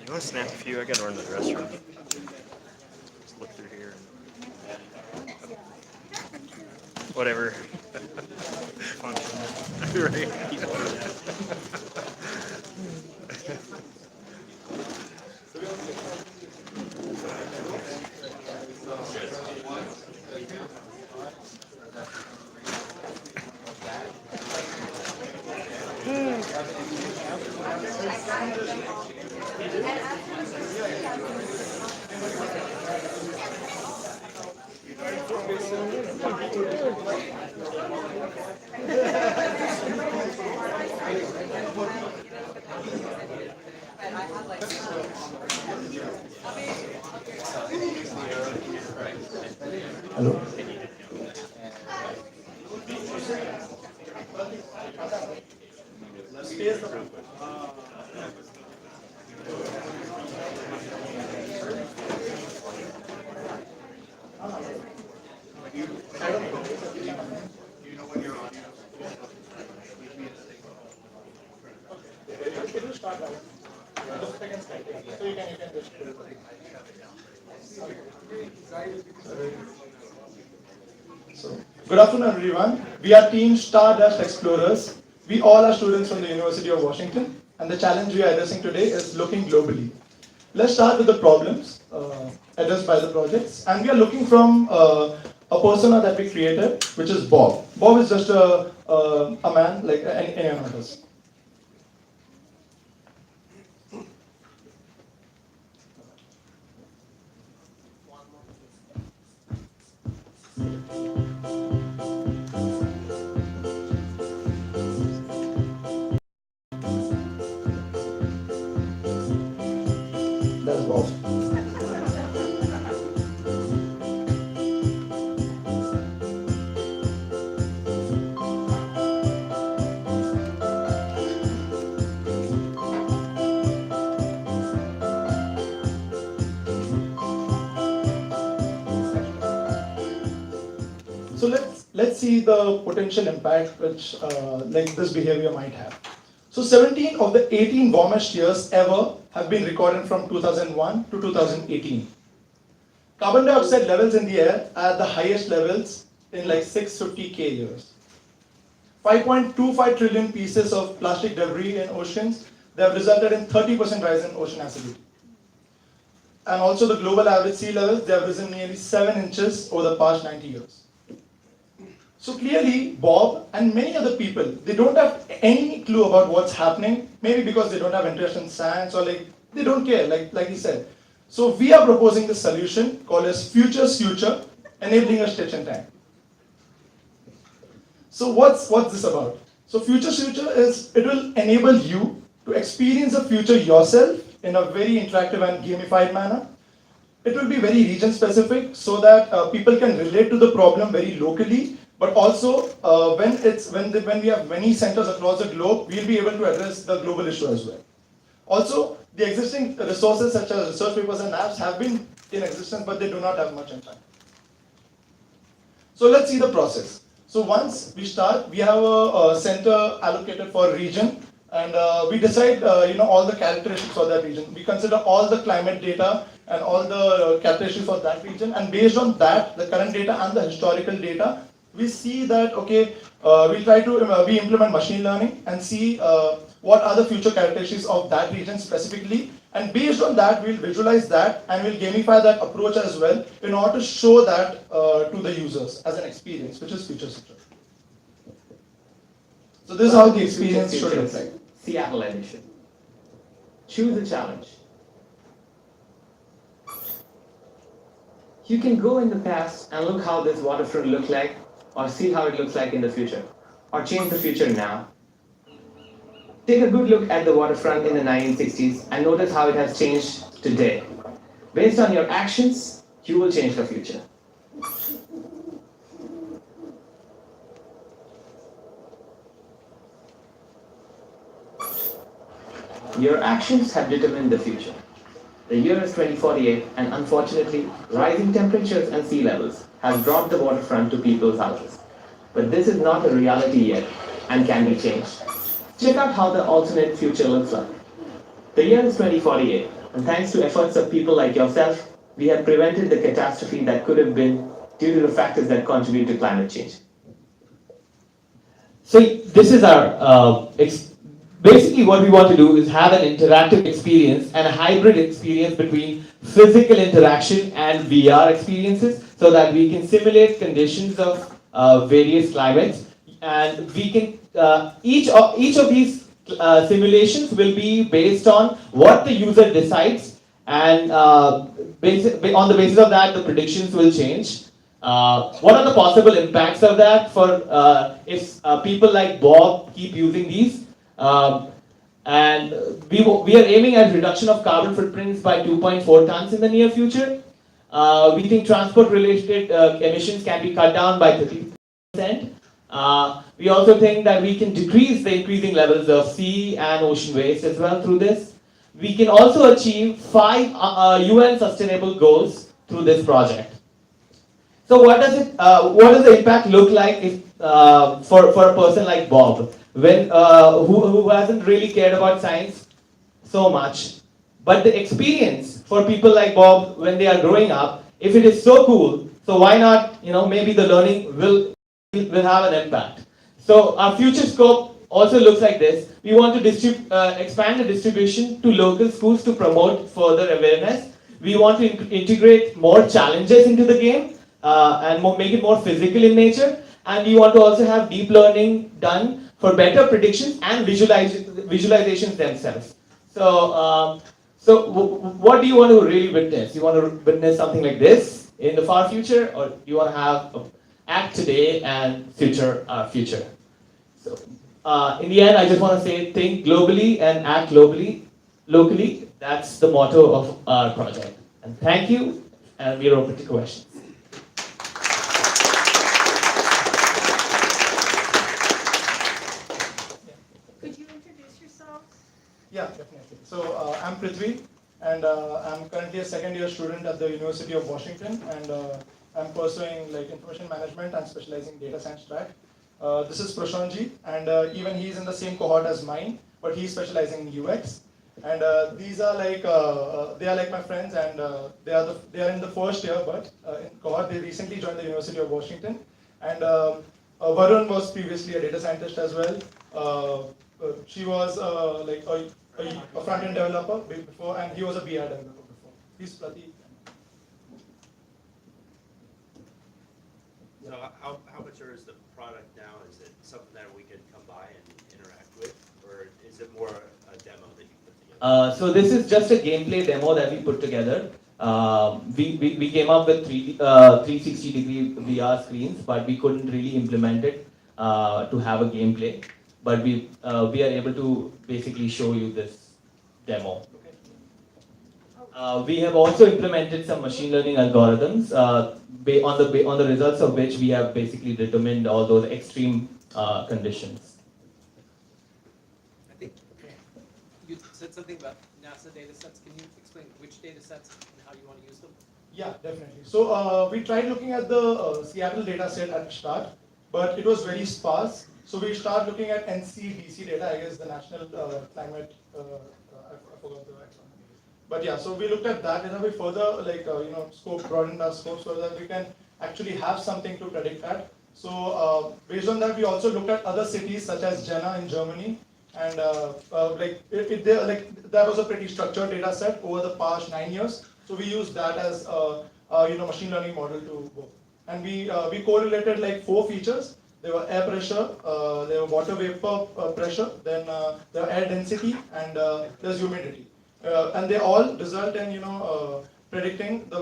You want to snap a few? I got to run to the restroom. Just look through here. Whatever. Function. Right. Hello. Good afternoon, everyone. We are Team Stardust Explorers. We all are students from the University of Washington, and the challenge we are addressing today is looking globally. Let's start with the problems addressed by the projects, and we are looking from a persona that we created, which is Bob. Bob is just a man like anyone of us. That's Bob. let's see the potential impact which like this behavior might have. So 17 of the 18 warmest years ever have been recorded from 2001 to 2018. Carbon dioxide levels in the air are at the highest levels in like 650k years. 5.25 trillion pieces of plastic debris in oceans, they have resulted in 30% rise in ocean acidity. And also the global average sea levels, they have risen nearly 7 inches over the past 90 years. So clearly, Bob and many other people, they don't have any clue about what's happening, maybe because they don't have interest in science or like, they don't care, like he said. So we are proposing this solution called as Future's Future, enabling a stitch in time. So what's this about? So Future's Future is, it will enable you to experience the future yourself in a very interactive and gamified manner. It will be very region specific so that people can relate to the problem very locally, but also when we have many centers across the globe, we'll be able to address the global issue as well. Also, the existing resources such as research papers and apps have been in existence, but they do not have much impact. So let's see the process. So once we start, we have a center allocated for a region, and we decide all the characteristics for that region. We consider all the climate data and all the characteristics for that region, and based on that, the current data and the historical data, we see that okay, we implement machine learning and see what are the future characteristics of that region specifically, and based on that, we'll visualize that and we'll gamify that approach as well in order to show that to the users as an experience, which is Future's Future. So this is how the experience should look like. Seattle edition. Choose a challenge. You can go in the past and look how this waterfront looked like, or see how it looks like in the future, or change the future now. Take a good look at the waterfront in the 1960s and notice how it has changed today. Based on your actions, you will change the future. Your actions have determined the future. The year is 2048, and unfortunately, rising temperatures and sea levels have brought the waterfront to people's houses. But this is not a reality yet and can be changed. Check out how the alternate future looks like. The year is 2048, and thanks to efforts of people like yourself, we have prevented the catastrophe that could have been due to the factors that contribute to climate change. So this is our basically what we want to do is have an interactive experience and a hybrid experience between physical interaction and VR experiences so that we can simulate conditions of various climates, and we can each of these simulations will be based on what the user decides, and on the basis of that the predictions will change. What are the possible impacts of that for if people like Bob keep using these? And we are aiming at reduction of carbon footprints by 2.4 tons in the near future. We think transport-related emissions can be cut down by 30%. We also think that we can decrease the increasing levels of sea and ocean waste as well through this. We can also achieve 5 UN sustainable goals through this project. So what does the impact look like if, for a person like Bob, when who hasn't really cared about science so much, but the experience for people like Bob when they are growing up, if it is so cool, so why not, maybe the learning will have an impact. So our future scope also looks like this. We want to expand the distribution to local schools to promote further awareness. We want to integrate more challenges into the game and make it more physical in nature. And we want to also have deep learning done for better predictions and visualizations themselves. So, what do you want to really witness? You want to witness something like this in the far future, or do you want to have act today and future? So, in the end, I just want to say, think globally and act locally. That's the motto of our project. And thank you, and we are open to questions. Could you introduce yourself? Yeah, definitely. So I'm Prithvi, and I'm currently a second-year student at the University of Washington, and I'm pursuing like information management and specializing in data science track. This is Prashantji, and even he's in the same cohort as mine, but he's specializing in UX. And these are like they are like my friends, and they are in the first year, but in cohort they recently joined the University of Washington. And Varun was previously a data scientist as well. She was like a front-end developer before, and he was a BI developer before. He's Prateek. So how mature is the product now? Is it something that we could come by and interact with, or is it more a demo that you put together? So this is just a gameplay demo that we put together. We came up with 360-degree VR screens, but we couldn't really implement it to have a gameplay. But we are able to basically show you this demo. We have also implemented some machine learning algorithms on the results of which we have basically determined all those extreme conditions. I think you said something about NASA data sets. Can you explain which data sets and how you want to use them? Yeah, definitely. So we tried looking at the Seattle data set at the start, but it was very sparse. So we started looking at NCDC data, I guess the National Climate, I forgot the acronym. But yeah, so we looked at that, and then we further broadened our scope so that we can actually have something to predict at. So based on that, we also looked at other cities such as Jena in Germany, and that was a pretty structured data set over the past 9 years. So we used that as machine learning model to go. And we correlated like 4 features. There were air pressure, there were water vapor pressure, then there were air density, and there's humidity. And they all result in predicting the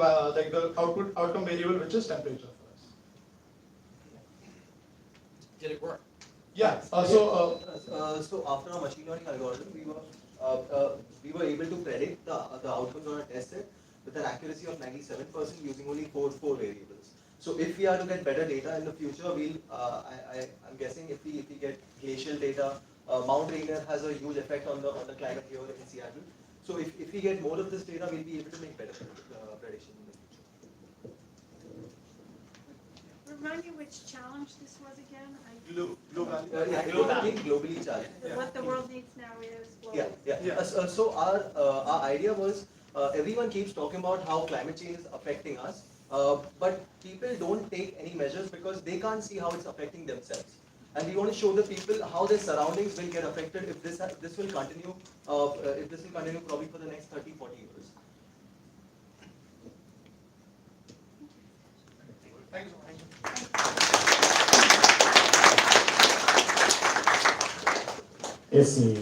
outcome variable, which is temperature for us. Did it work? Yeah. So after our machine learning algorithm, we were able to predict the outcomes on a test set with an accuracy of 97% using only four variables. So if we are to get better data in the future, I'm guessing if we get glacial data, Mount Rainier has a huge effect on the climate here in Seattle. So if we get more of this data, we'll be able to make better prediction in the future. Remind me which challenge this was again? Globally challenged. What the world needs now is global. So our idea was everyone keeps talking about how climate change is affecting us, but people don't take any measures because they can't see how it's affecting themselves. And we want to show the people how their surroundings will get affected if this will continue. If this will continue probably for the next 30, 40 years. Thank you. Issy.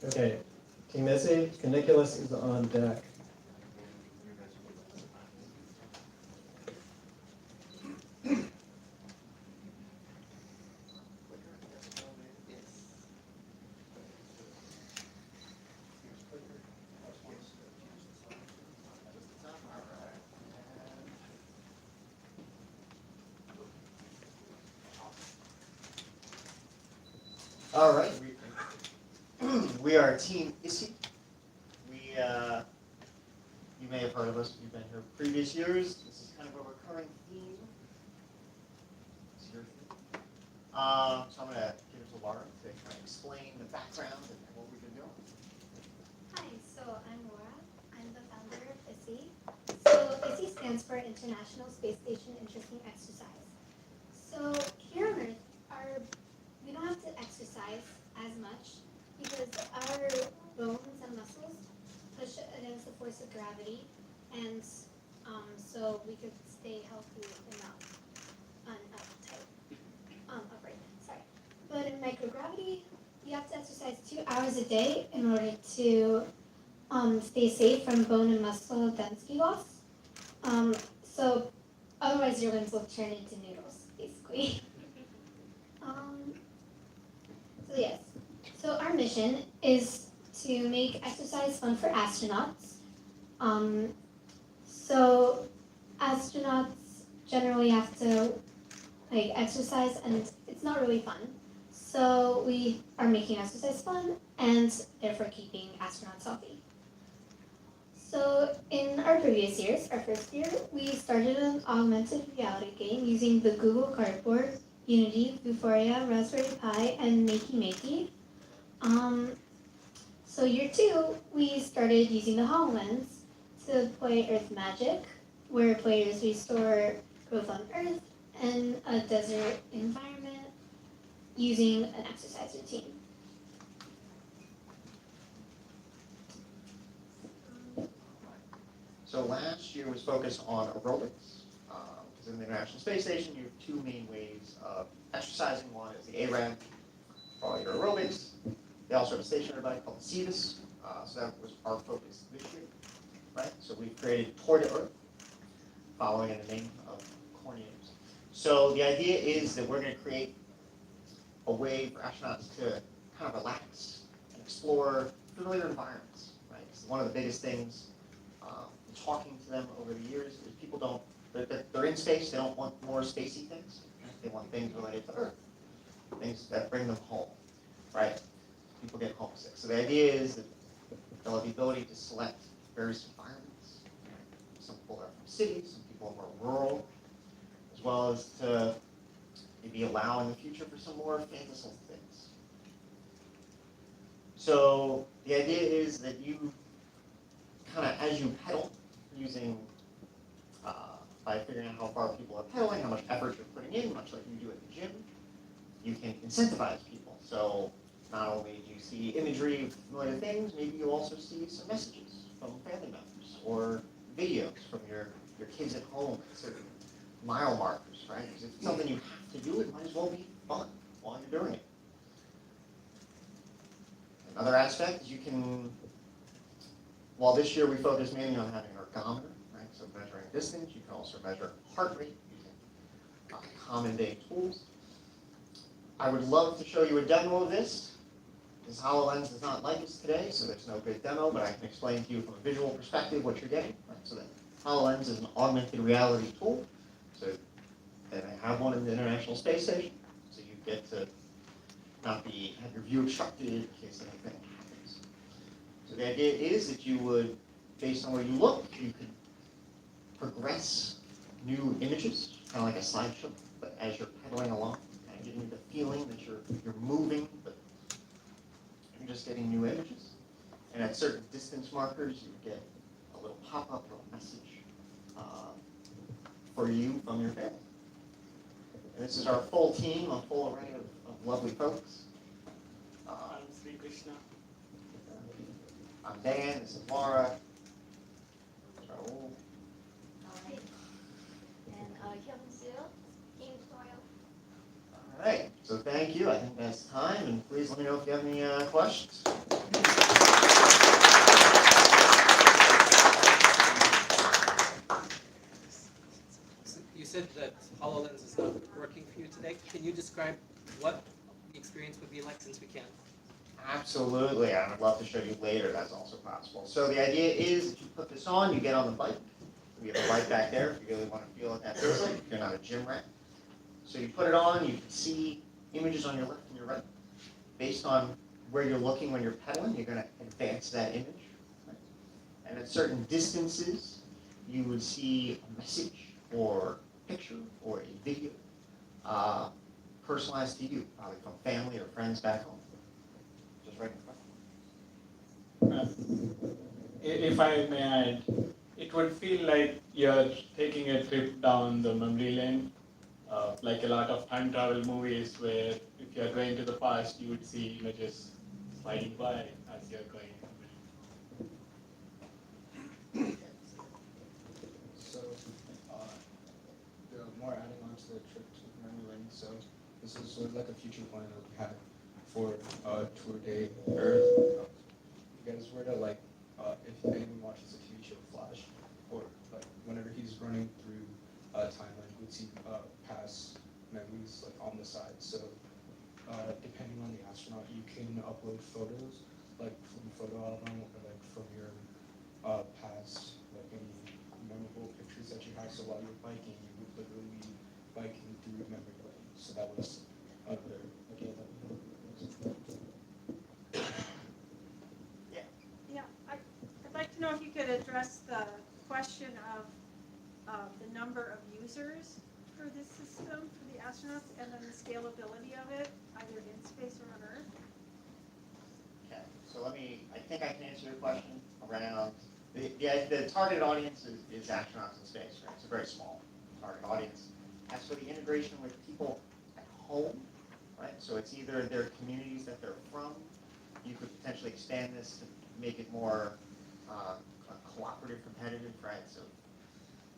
Okay, Team Missy, Caniculus is on deck. All right. We are Team ISSI. You may have heard of us. We've been here previous years. This is kind of a recurring theme. It's your theme. So I'm going to give it to Laura to kind of explain the background and what we've been doing. Hi, so I'm Laura. I'm the founder of ISSI. So ISSI stands for International Space Station Interesting Exercise. So here on Earth, we don't have to exercise as much because our bones and muscles push against the force of gravity, and so we could stay healthy enough upright. Sorry. But in microgravity, you have to exercise 2 hours a day in order to stay safe from bone and muscle density loss. So Otherwise, your limbs will turn into noodles, basically. So yes, so our mission is to make exercise fun for astronauts. So astronauts generally have to exercise, and it's not really fun. So we are making exercise fun and therefore keeping astronauts healthy. So in our previous years, our first year, we started an augmented reality game using the Google Cardboard, Unity, Vuforia, Raspberry Pi, and Makey Makey. So year 2, we started using the HoloLens to play Earth Magic, where players restore growth on Earth and a desert environment using an exercise routine. So last year was focused on aerobics. Because in the International Space Station, you have two main ways of exercising. One is the ARAB for all your aerobics. They also have a stationary bike called the Cetus. So that was our focus this year, right? So we've created Tour de Earth, following in the name of Cornelius. So the idea is that we're going to create a way for astronauts to kind of relax and explore familiar environments, right? So one of the biggest things talking to them over the years is people don't, they're in space, they don't want more spacey things. They want things related to Earth, things that bring them home, right? People get homesick. So the idea is that they'll have the ability to select various environments. Some people are from cities, some people are more rural, as well as to maybe allow in the future for some more fanciful things. So the idea is that you kind of, as you pedal, using, by figuring out how far people are pedaling, how much effort you're putting in, much like you do at the gym, you can incentivize people. So not only do you see imagery of familiar things, maybe you also see some messages from family members or videos from your kids at home at certain mile markers, right? Because if it's something you have to do, it might as well be fun while you're doing it. Another aspect is you can, while this year we focused mainly on having an ergometer, right? So measuring distance, you can also measure heart rate using common day tools. I would love to show you a demo of this. This HoloLens is not like this today, so there's no good demo, but I can explain to you from a visual perspective what you're getting. Right? So the HoloLens is an augmented reality tool. So they have one in the International Space Station, so you get to not have your view obstructed in case anything happens. So the idea is that you would, based on where you look, you could progress new images, kind of like a slideshow, but as you're pedaling along, kind of giving you the feeling that you're moving, but you're just getting new images. And at certain distance markers, you get a little pop-up or a message for you from your family. And this is our full team, a full array of lovely folks. I'm Sri Krishna. I'm Dan, this is Laura. Raul. Alright. And All right, so thank you. I think that's time, and please let me know if you have any questions. So you said that HoloLens is not working for you today. Can you describe what the experience would be like, since we can? Absolutely, I would love to show you later. That's also possible. So the idea is that you put this on, you get on the bike. We have a bike back there if you really want to feel what that feels like. If you're not a gym rat. So you put it on, you can see images on your left and your right. Based on where you're looking when you're pedaling, you're going to advance that image. Right? And at certain distances, you would see a message or a picture or a video personalized to you, probably from family or friends back home. Just right in front. If I may add, it would feel like you're taking a trip down the memory lane, like a lot of time travel movies where if you're going to the past, you would see images sliding by as you're going. So, more adding on to the trip to memory lane. So, this is sort of like a future plan that we had for Tour de Earth. You guys were to if anyone watches the TV show Flash, or like whenever he's running through timeline, you would see past memories like on the side. So depending on the astronaut, you can upload photos like from photo album or like from your past, like any memorable pictures that you have. So while you're biking, you would literally be biking through memory lane. So that was another idea that we Yeah, I'd like to know if you could address the question of the number of users for this system, for the astronauts, and then the scalability of it, either in space or on Earth. Okay, so I think I can answer your question around, the target audience is astronauts in space, right? It's a very small target audience. As for the integration with people at home, right? So it's either their communities that they're from, you could potentially expand this to make it more cooperative, competitive, right? So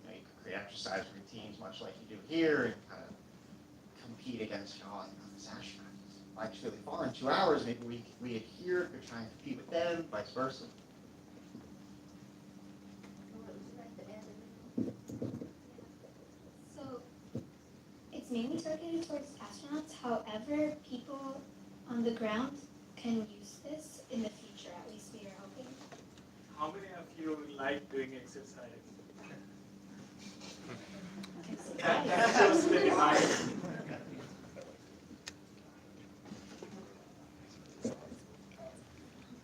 you could create exercise routines much like you do here and kind of compete against, this astronaut likes really far in 2 hours, maybe we adhere to try and compete with them, vice versa. So it's mainly targeted towards astronauts. However, people on the ground can use this in the future, at least we are hoping. How many of you like doing exercise? That shows pretty high.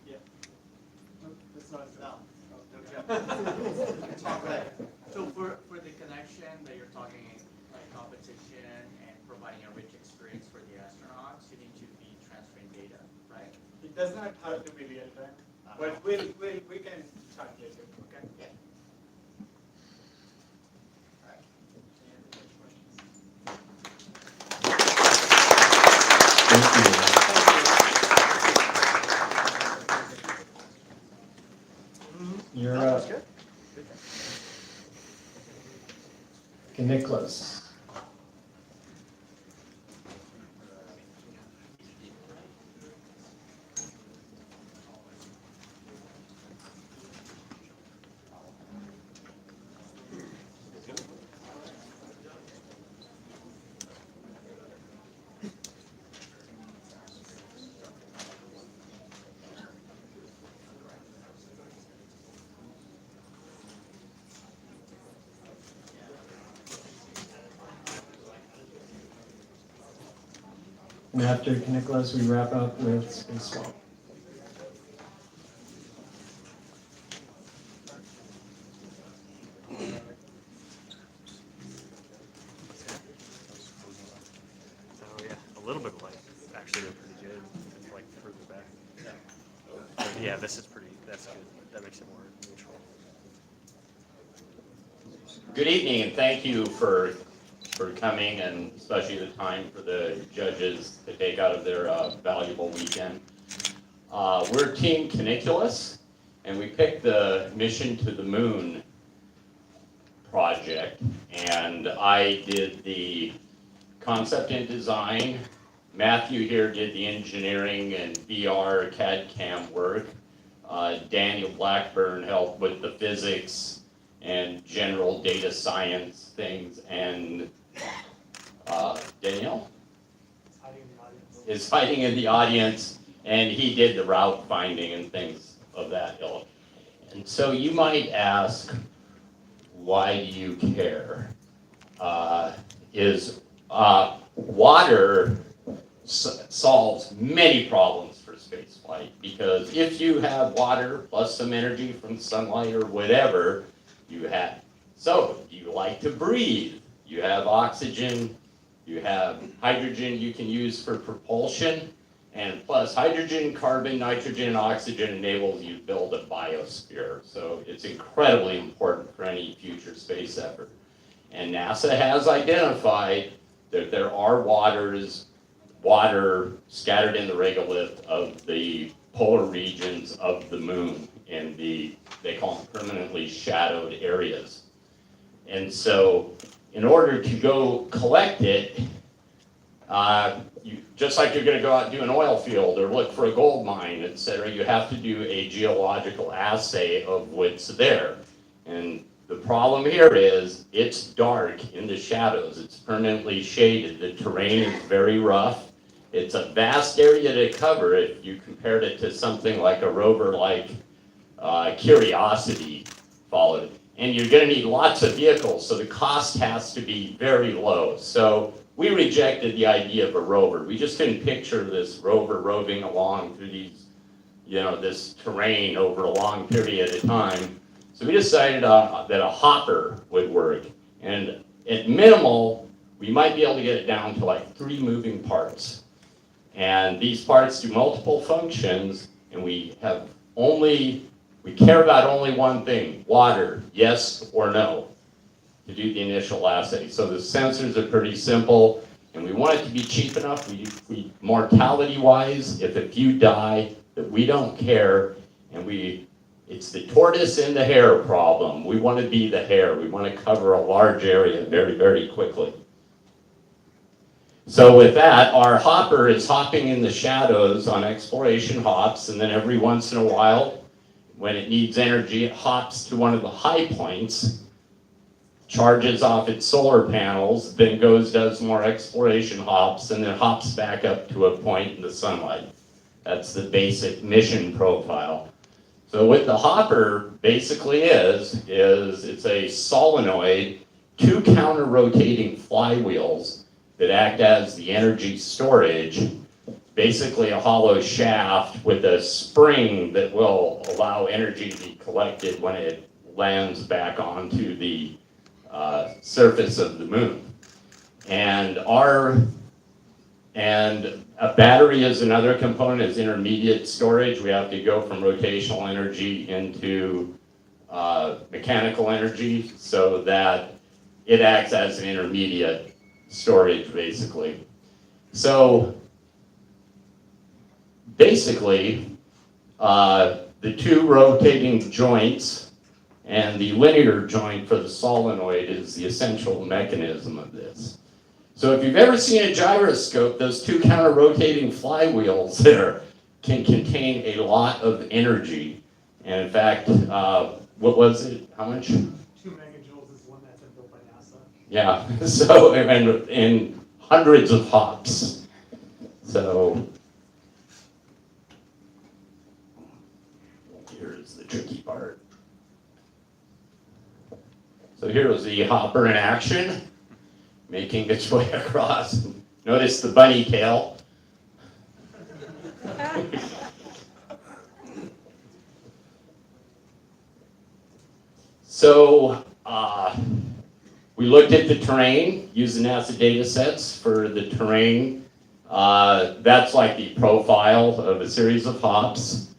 Yeah. That's not So for the connection that you're talking, like competition and providing a rich experience for the astronauts, you need to be transferring data, right? It does not have to be real time, but we can calculate it, okay? Yeah. You're up. Okay, Nicholas. And after Nicholas, we wrap up with spacewalk. So yeah, a little bit of light. Actually, they're pretty good. It's like further back. But yeah, this is pretty. That's good. That makes it more neutral. Good evening, and thank you for coming, and especially the time for the judges to take out of their valuable weekend. We're Team Caniculus, and we picked the Mission to the Moon project, and I did the concept and design. Matthew here did the engineering and VR CAD/CAM work. Daniel Blackburn helped with the physics and general data science things, and Daniel is hiding in the audience, and he did the route finding and things of that ilk. And so you might ask, why do you care? Water solves many problems for spaceflight, because if you have water plus some energy from sunlight or whatever, so you like to breathe. You have oxygen, you have hydrogen you can use for propulsion, and plus hydrogen, carbon, nitrogen, and oxygen enables you to build a biosphere. So it's incredibly important for any future space effort. And NASA has identified that there are water scattered in the regolith of the polar regions of the moon in they call them permanently shadowed areas. And so in order to go collect it, just like you're going to go out and do an oil field or look for a gold mine, et cetera, you have to do a geological assay of what's there. And The problem here is it's dark in the shadows. It's permanently shaded. The terrain is very rough. It's a vast area to cover if you compared it to something like a rover like Curiosity followed. And you're going to need lots of vehicles, so the cost has to be very low. So we rejected the idea of a rover. We just couldn't picture this rover roving along through these, this terrain over a long period of time. So we decided that a hopper would work. And at minimal, we might be able to get it down to like 3 moving parts. And these parts do multiple functions, and we care about only one thing, water, yes or no, to do the initial assay. So the sensors are pretty simple, and we want it to be cheap enough. We mortality-wise, if a few die, that we don't care, and it's the tortoise and the hare problem. We want to be the hare. We want to cover a large area very, very quickly. So with that, our hopper is hopping in the shadows on exploration hops, and then every once in a while, when it needs energy, it hops to one of the high points, charges off its solar panels, then does more exploration hops, and then hops back up to a point in the sunlight. That's the basic mission profile. So what the hopper basically is it's a solenoid, 2 counter-rotating flywheels that act as the energy storage, basically a hollow shaft with a spring that will allow energy to be collected when it lands back onto the surface of the moon. And a battery is another component, is intermediate storage. We have to go from rotational energy into mechanical energy so that it acts as an intermediate storage, basically. So basically, the 2 rotating joints and the linear joint for the solenoid is the essential mechanism of this. So if you've ever seen a gyroscope, those 2 counter-rotating flywheels there can contain a lot of energy. And in fact, what was it? How much? 2 megajoules is one that's been built by NASA. Yeah, so, and in hundreds of hops. So, here's the tricky part. So here's the hopper in action, making its way across. Notice the bunny tail. So, we looked at the terrain, used the NASA data sets for the terrain. That's like the profile of a series of hops.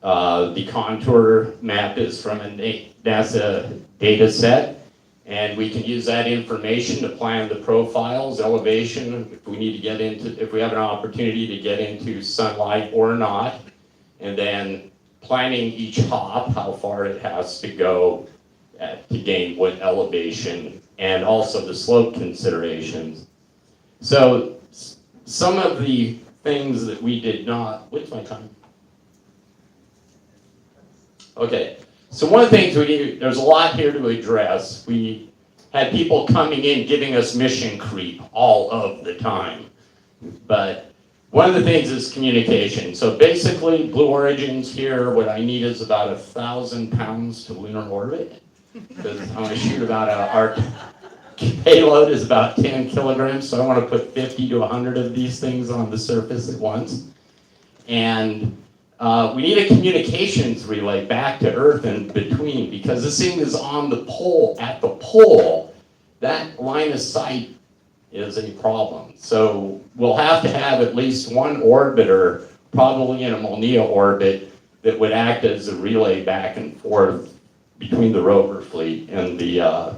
The contour map is from a NASA data set, and we can use that information to plan the profiles, elevation, if we have an opportunity to get into sunlight or not, and then planning each hop, how far it has to go to gain what elevation, and also the slope considerations. So some of the things that we did not, what's my time? Okay, so one of the things there's a lot here to address. We had people coming in giving us mission creep all of the time. But one of the things is communication. So basically, Blue Origin's here, what I need is about 1,000 pounds to lunar orbit. Because I want to shoot about our payload is about 10 kilograms, so I want to put 50 to 100 of these things on the surface at once. And we need a communications relay back to Earth and between, because this thing is on the pole, at the pole. That line of sight is a problem. So we'll have to have at least one orbiter, probably in a Molniya orbit, that would act as a relay back and forth between the rover fleet and the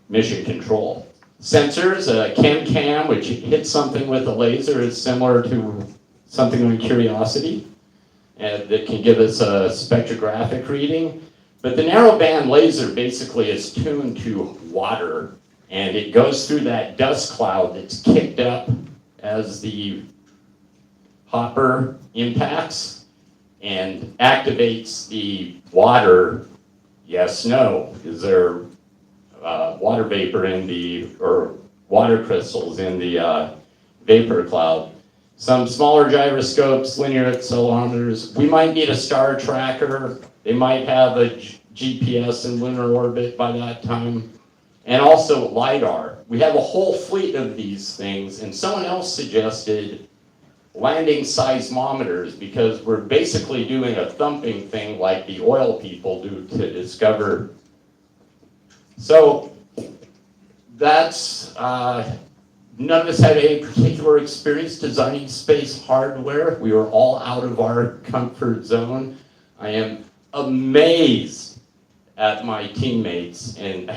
mission control. Sensors, ChemCam, which hits something with a laser, is similar to something on Curiosity, and that can give us a spectrographic reading. But the narrowband laser basically is tuned to water, and it goes through that dust cloud that's kicked up as the hopper impacts and activates the water, Yes, no. Is there water vapor or water crystals in the vapor cloud? Some smaller gyroscopes, linear accelerometers. We might need a star tracker. They might have a GPS in lunar orbit by that time. And also LiDAR. We have a whole fleet of these things, and someone else suggested landing seismometers because we're basically doing a thumping thing like the oil people do to discover. So that's, none of us had any particular experience designing space hardware. We were all out of our comfort zone. I am amazed at my teammates and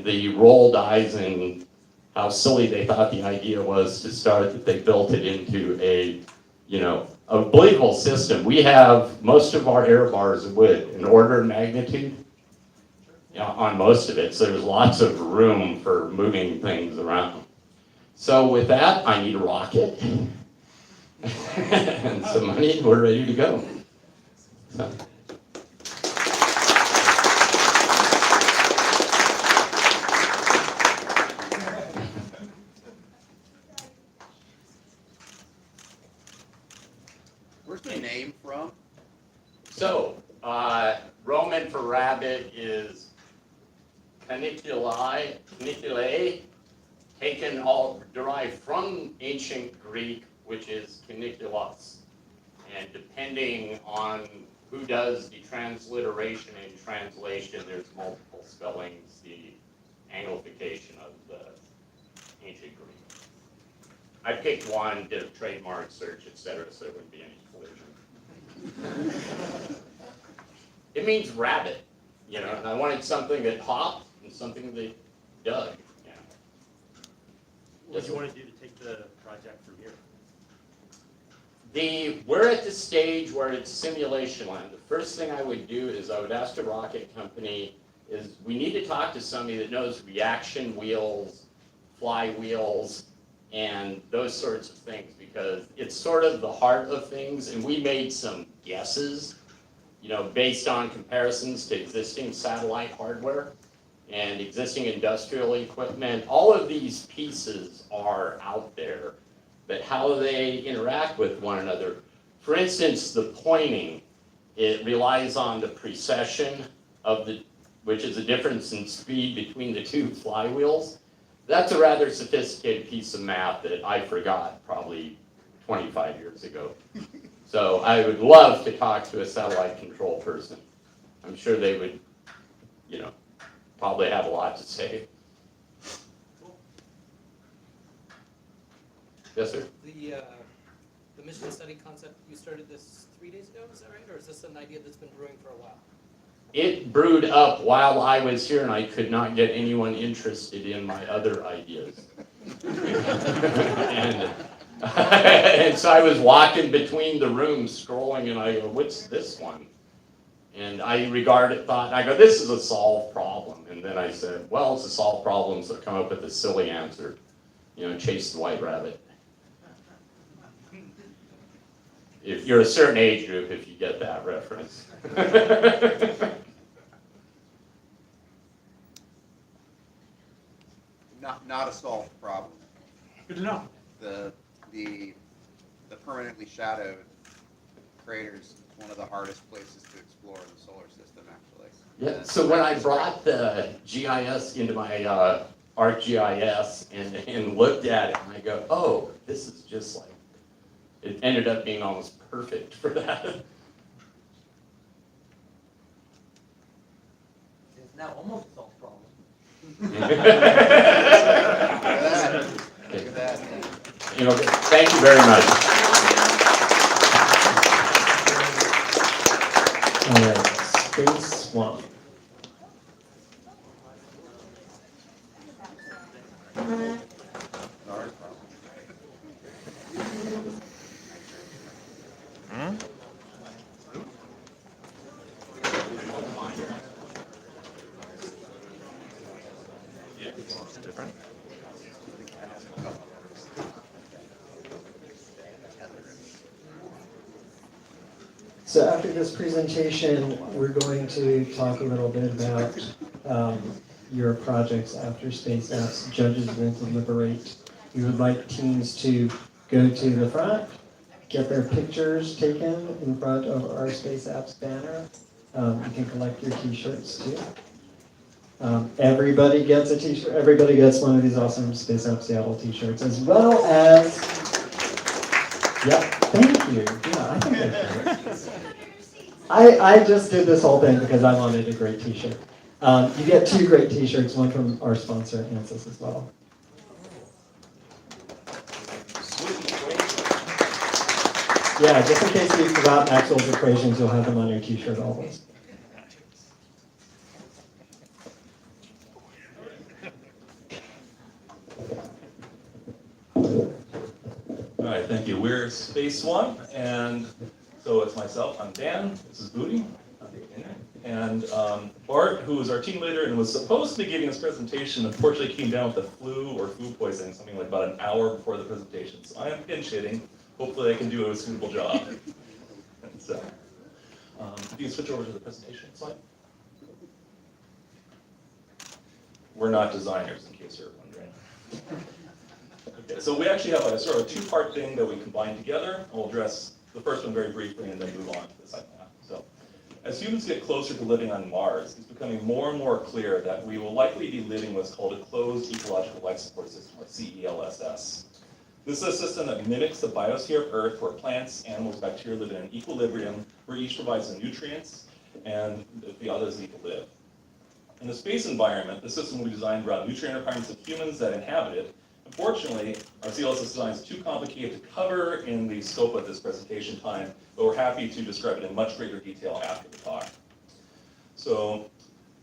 the rolled eyes and how silly they thought the idea was to start, that they built it into a believable system. We have most of our air bars wood, an order of magnitude on most of it, so there's lots of room for moving things around. So with that, I need a rocket and some money, and we're ready to go. So. Where's the name from? So, Roman for rabbit is caniculae, derived from ancient Greek, which is caniculos. And depending on who does the transliteration and translation, there's multiple spellings, the anglification of the ancient Greek. I picked one, did a trademark search, etc., so there wouldn't be any collision. It means rabbit, and I wanted something that hopped and something that dug. What do you want to do to take the project from here? We're at the stage where it's simulation land. The first thing I would do is I would ask the rocket company we need to talk to somebody that knows reaction wheels, flywheels, and those sorts of things, because it's sort of the heart of things, and we made some guesses, based on comparisons to existing satellite hardware and existing industrial equipment. All of these pieces are out there, but how they interact with one another. For instance, the pointing, it relies on the precession which is the difference in speed between the two flywheels. That's a rather sophisticated piece of math that I forgot probably 25 years ago. So I would love to talk to a satellite control person. I'm sure they would, probably have a lot to say. Yes, sir? The mission study concept, you started this 3 days ago, is that right? Or is this an idea that's been brewing for a while? It brewed up while I was here, and I could not get anyone interested in my other ideas. And so I was walking between the rooms scrolling, and I go, what's this one? And I go, this is a solved problem. And then I said, well, it's a solved problem, so come up with a silly answer. Chase the white rabbit. If you're a certain age group, if you get that reference. Not a solved problem. Good to know. The permanently shadowed craters is one of the hardest places to explore in the solar system, actually. Yeah. So when I brought the GIS into my ArcGIS and looked at it, and I go, oh, this is just like. It ended up being almost perfect for that. It's now almost a solved problem. Look at that. Thank you very much. All right, Space Swamp. Different. So after this presentation, we're going to talk a little bit about your projects after Space Apps. Judges will deliberate. We would like teams to go to the front, get their pictures taken in front of our Space Apps banner. You can collect your t-shirts too. Everybody gets a t-shirt. Everybody gets one of these awesome Space Apps Seattle t-shirts, as well as, yep, thank you. Yeah, I think they're great. I just did this whole thing because I wanted a great t-shirt. You get 2 great t-shirts, one from our sponsor, ANSYS, as well. Yeah, just in case you forgot Maxwell's equations, you'll have them on your t-shirt always. All right, thank you. We're Space One, and so it's myself. I'm Dan. This is Booty. And Bart, who is our team leader and was supposed to be giving this presentation, unfortunately came down with the flu or food poisoning, something like about an hour before the presentation. So I am pinch hitting. Hopefully I can do a suitable job. And so, if you can switch over to the presentation slide. We're not designers, in case you're wondering. Okay, so we actually have a sort of 2-part thing that we combine together. I'll address the first one very briefly and then move on to the second half. So, as humans get closer to living on Mars, it's becoming more and more clear that we will likely be living what's called a closed ecological life support system, or CELSS. This is a system that mimics the biosphere of Earth, where plants, animals, bacteria live in an equilibrium, where each provides the nutrients and the others need to live. In the space environment, the system will be designed around nutrient requirements of humans that inhabit it. Unfortunately, our CLSS design is too complicated to cover in the scope of this presentation time, but we're happy to describe it in much greater detail after the talk. So,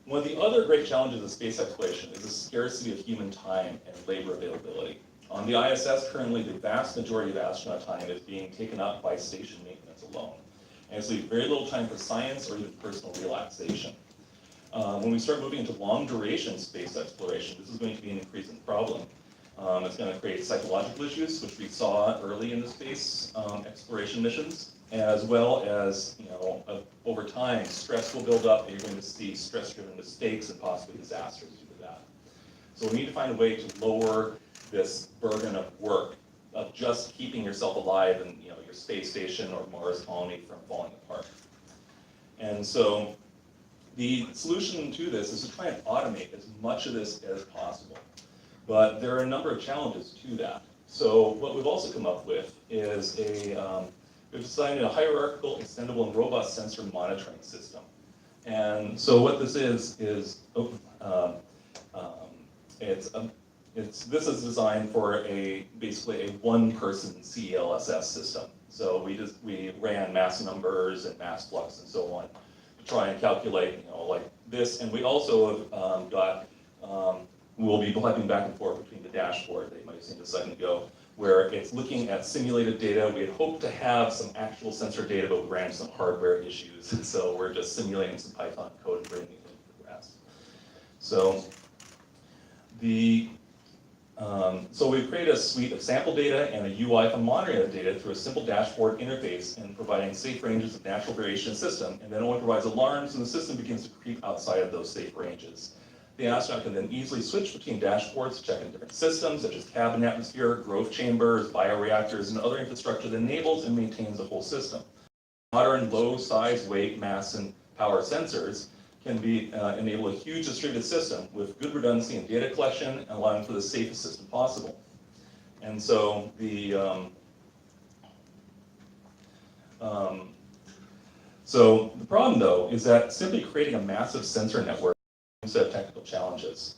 one of the other great challenges of space exploration is the scarcity of human time and labor availability. On the ISS, currently, the vast majority of astronaut time is being taken up by station maintenance alone. And it's leaving very little time for science or even personal relaxation. When we start moving into long-duration space exploration, this is going to be an increasing problem. It's going to create psychological issues, which we saw early in the space exploration missions, as well as, over time, stress will build up, and you're going to see stress-driven mistakes and possibly disasters due to that. So we need to find a way to lower this burden of work, of just keeping yourself alive in your space station or Mars colony from falling apart. And so the solution to this is to try and automate as much of this as possible. But there are a number of challenges to that. So what we've also come up with is we've designed a hierarchical, extendable, and robust sensor monitoring system. And so what this is this is designed for basically a one-person CELSS system. So we ran mass numbers and mass flux and so on to try and calculate, like this. And we also have we'll be flipping back and forth between the dashboard that you might have seen a second ago, where it's looking at simulated data. We had hoped to have some actual sensor data, but we ran into some hardware issues. So we're just simulating some Python code and bringing it into the rest. So so we've created a suite of sample data and a UI for monitoring the data through a simple dashboard interface and providing safe ranges of natural variation in the system, and then only provides alarms when the system begins to creep outside of those safe ranges. The astronaut can then easily switch between dashboards to check in different systems, such as cabin atmosphere, growth chambers, bioreactors, and other infrastructure that enables and maintains the whole system. Modern low size, weight, mass, and power sensors can enable a huge distributed system with good redundancy in data collection and allowing for the safest system possible. And so the problem, though, is that simply creating a massive sensor network set of technical challenges.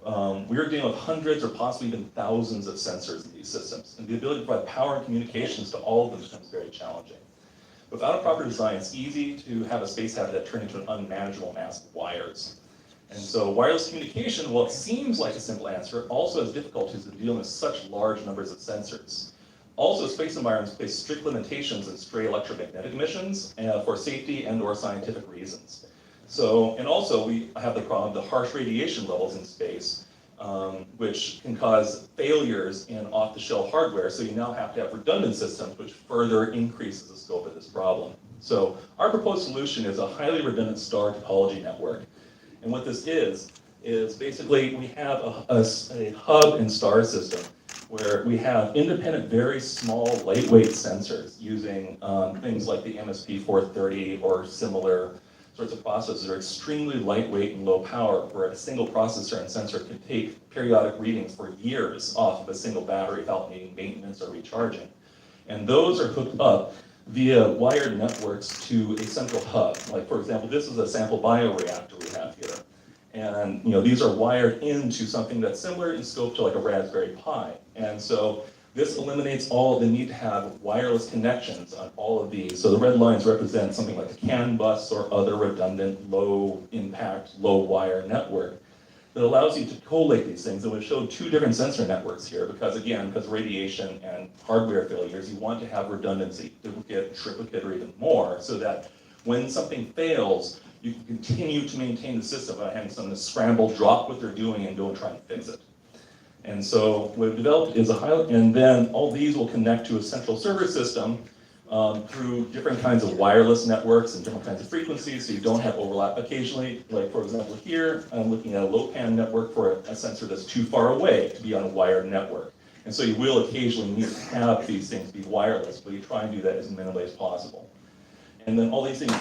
We're dealing with hundreds or possibly even thousands of sensors in these systems, and the ability to provide power and communications to all of them becomes very challenging. Without a proper design, it's easy to have a space habitat turn into an unmanageable mass of wires. And so wireless communication, while it seems like a simple answer, also has difficulties in dealing with such large numbers of sensors. Also, space environments place strict limitations in stray electromagnetic emissions for safety and/or scientific reasons. So, and also we have the problem of the harsh radiation levels in space, which can cause failures in off-the-shelf hardware, so you now have to have redundant systems, which further increases the scope of this problem. So our proposed solution is a highly redundant star topology network. And what this is basically we have a hub and star system where we have independent, very small, lightweight sensors using things like the MSP430 or similar sorts of processors that are extremely lightweight and low power, where a single processor and sensor can take periodic readings for years off of a single battery without needing maintenance or recharging. And those are hooked up via wired networks to a central hub. Like, for example, this is a sample bioreactor we have here. And these are wired into something that's similar in scope to like a Raspberry Pi. And so this eliminates all the need to have wireless connections on all of these. So the red lines represent something like a CAN bus or other redundant, low impact, low wire network that allows you to collate these things. And we've showed two different sensor networks here because of radiation and hardware failures, you want to have redundancy, duplicate, triplicate, or even more, so that when something fails, you can continue to maintain the system without having someone scramble, drop what they're doing, and go and try and fix it. And so what we've developed is and then all these will connect to a central server system through different kinds of wireless networks and different kinds of frequencies, so you don't have overlap. Occasionally, like for example here, I'm looking at a low-pan network for a sensor that's too far away to be on a wired network. And so you will occasionally need to have these things be wireless, but you try and do that as minimally as possible. And then all these things,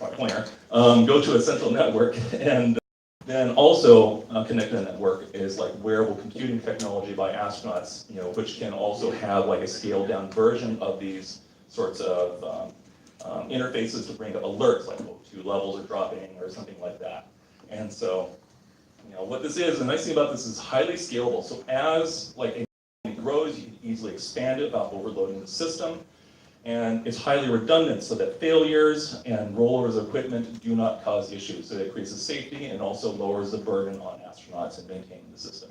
my pointer, go to a central network, and then also connected to the network is like wearable computing technology by astronauts, which can also have like a scaled down version of these sorts of interfaces to bring up alerts, like O2 levels are dropping or something like that. And so, what this is, the nice thing about this is highly scalable. So as like it grows, you can easily expand it without overloading the system. And it's highly redundant so that failures and rollovers of equipment do not cause issues. So it increases safety and also lowers the burden on astronauts in maintaining the system.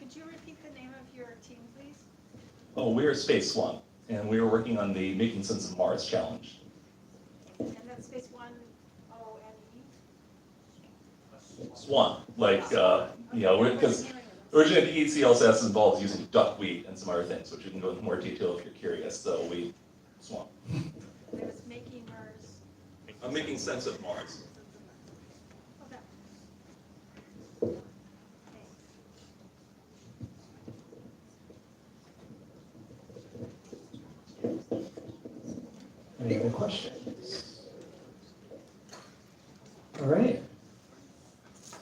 Could you repeat the name of your team, please? Oh, we're Space One, and we are working on the Making Sense of Mars challenge. And that's Space One, O-N-E? Swan, because originally the ECLSS involves using duckweed and some other things, which we can go into more detail if you're curious. So we Swan. It was Making Mars. I'm making sense of Mars. Any other questions? All right.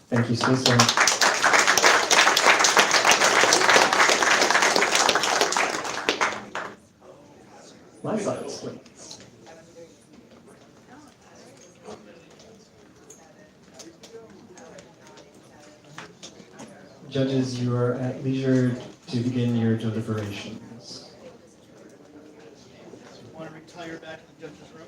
Thank you, Space One. My slides, please. Judges, you are at leisure to begin your deliberations. Want to retire back to the judge's room?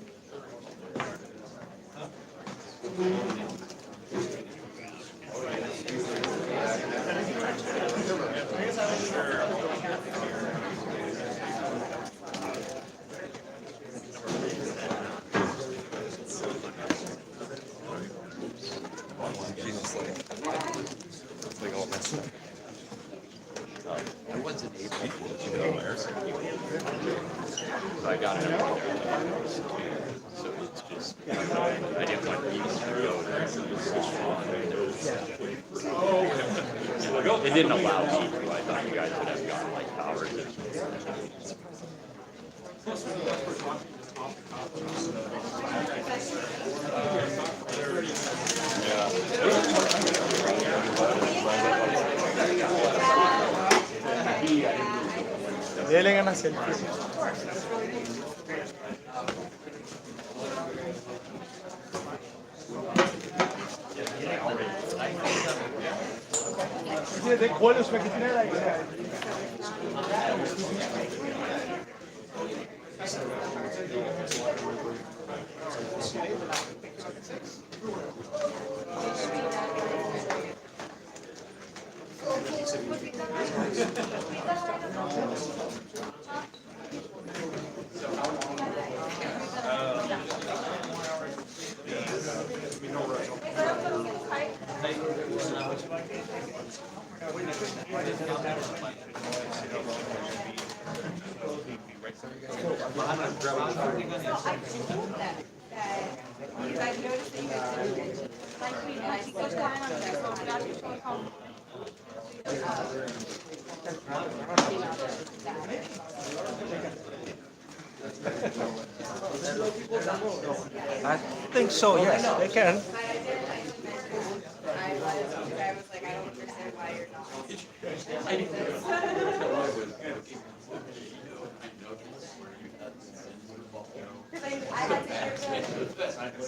Everyone's in April, I got it. So it's just, I didn't want to use it. It didn't allow me to. I thought you guys would have gotten like powers. Dele una selfie. खोल उसमें कितने लगेगा So You guys noticed that you guys didn't, like, we, like, you guys got on there, so now you're going home. I think so, yes, they can. I was like, I don't understand why you're not. I had to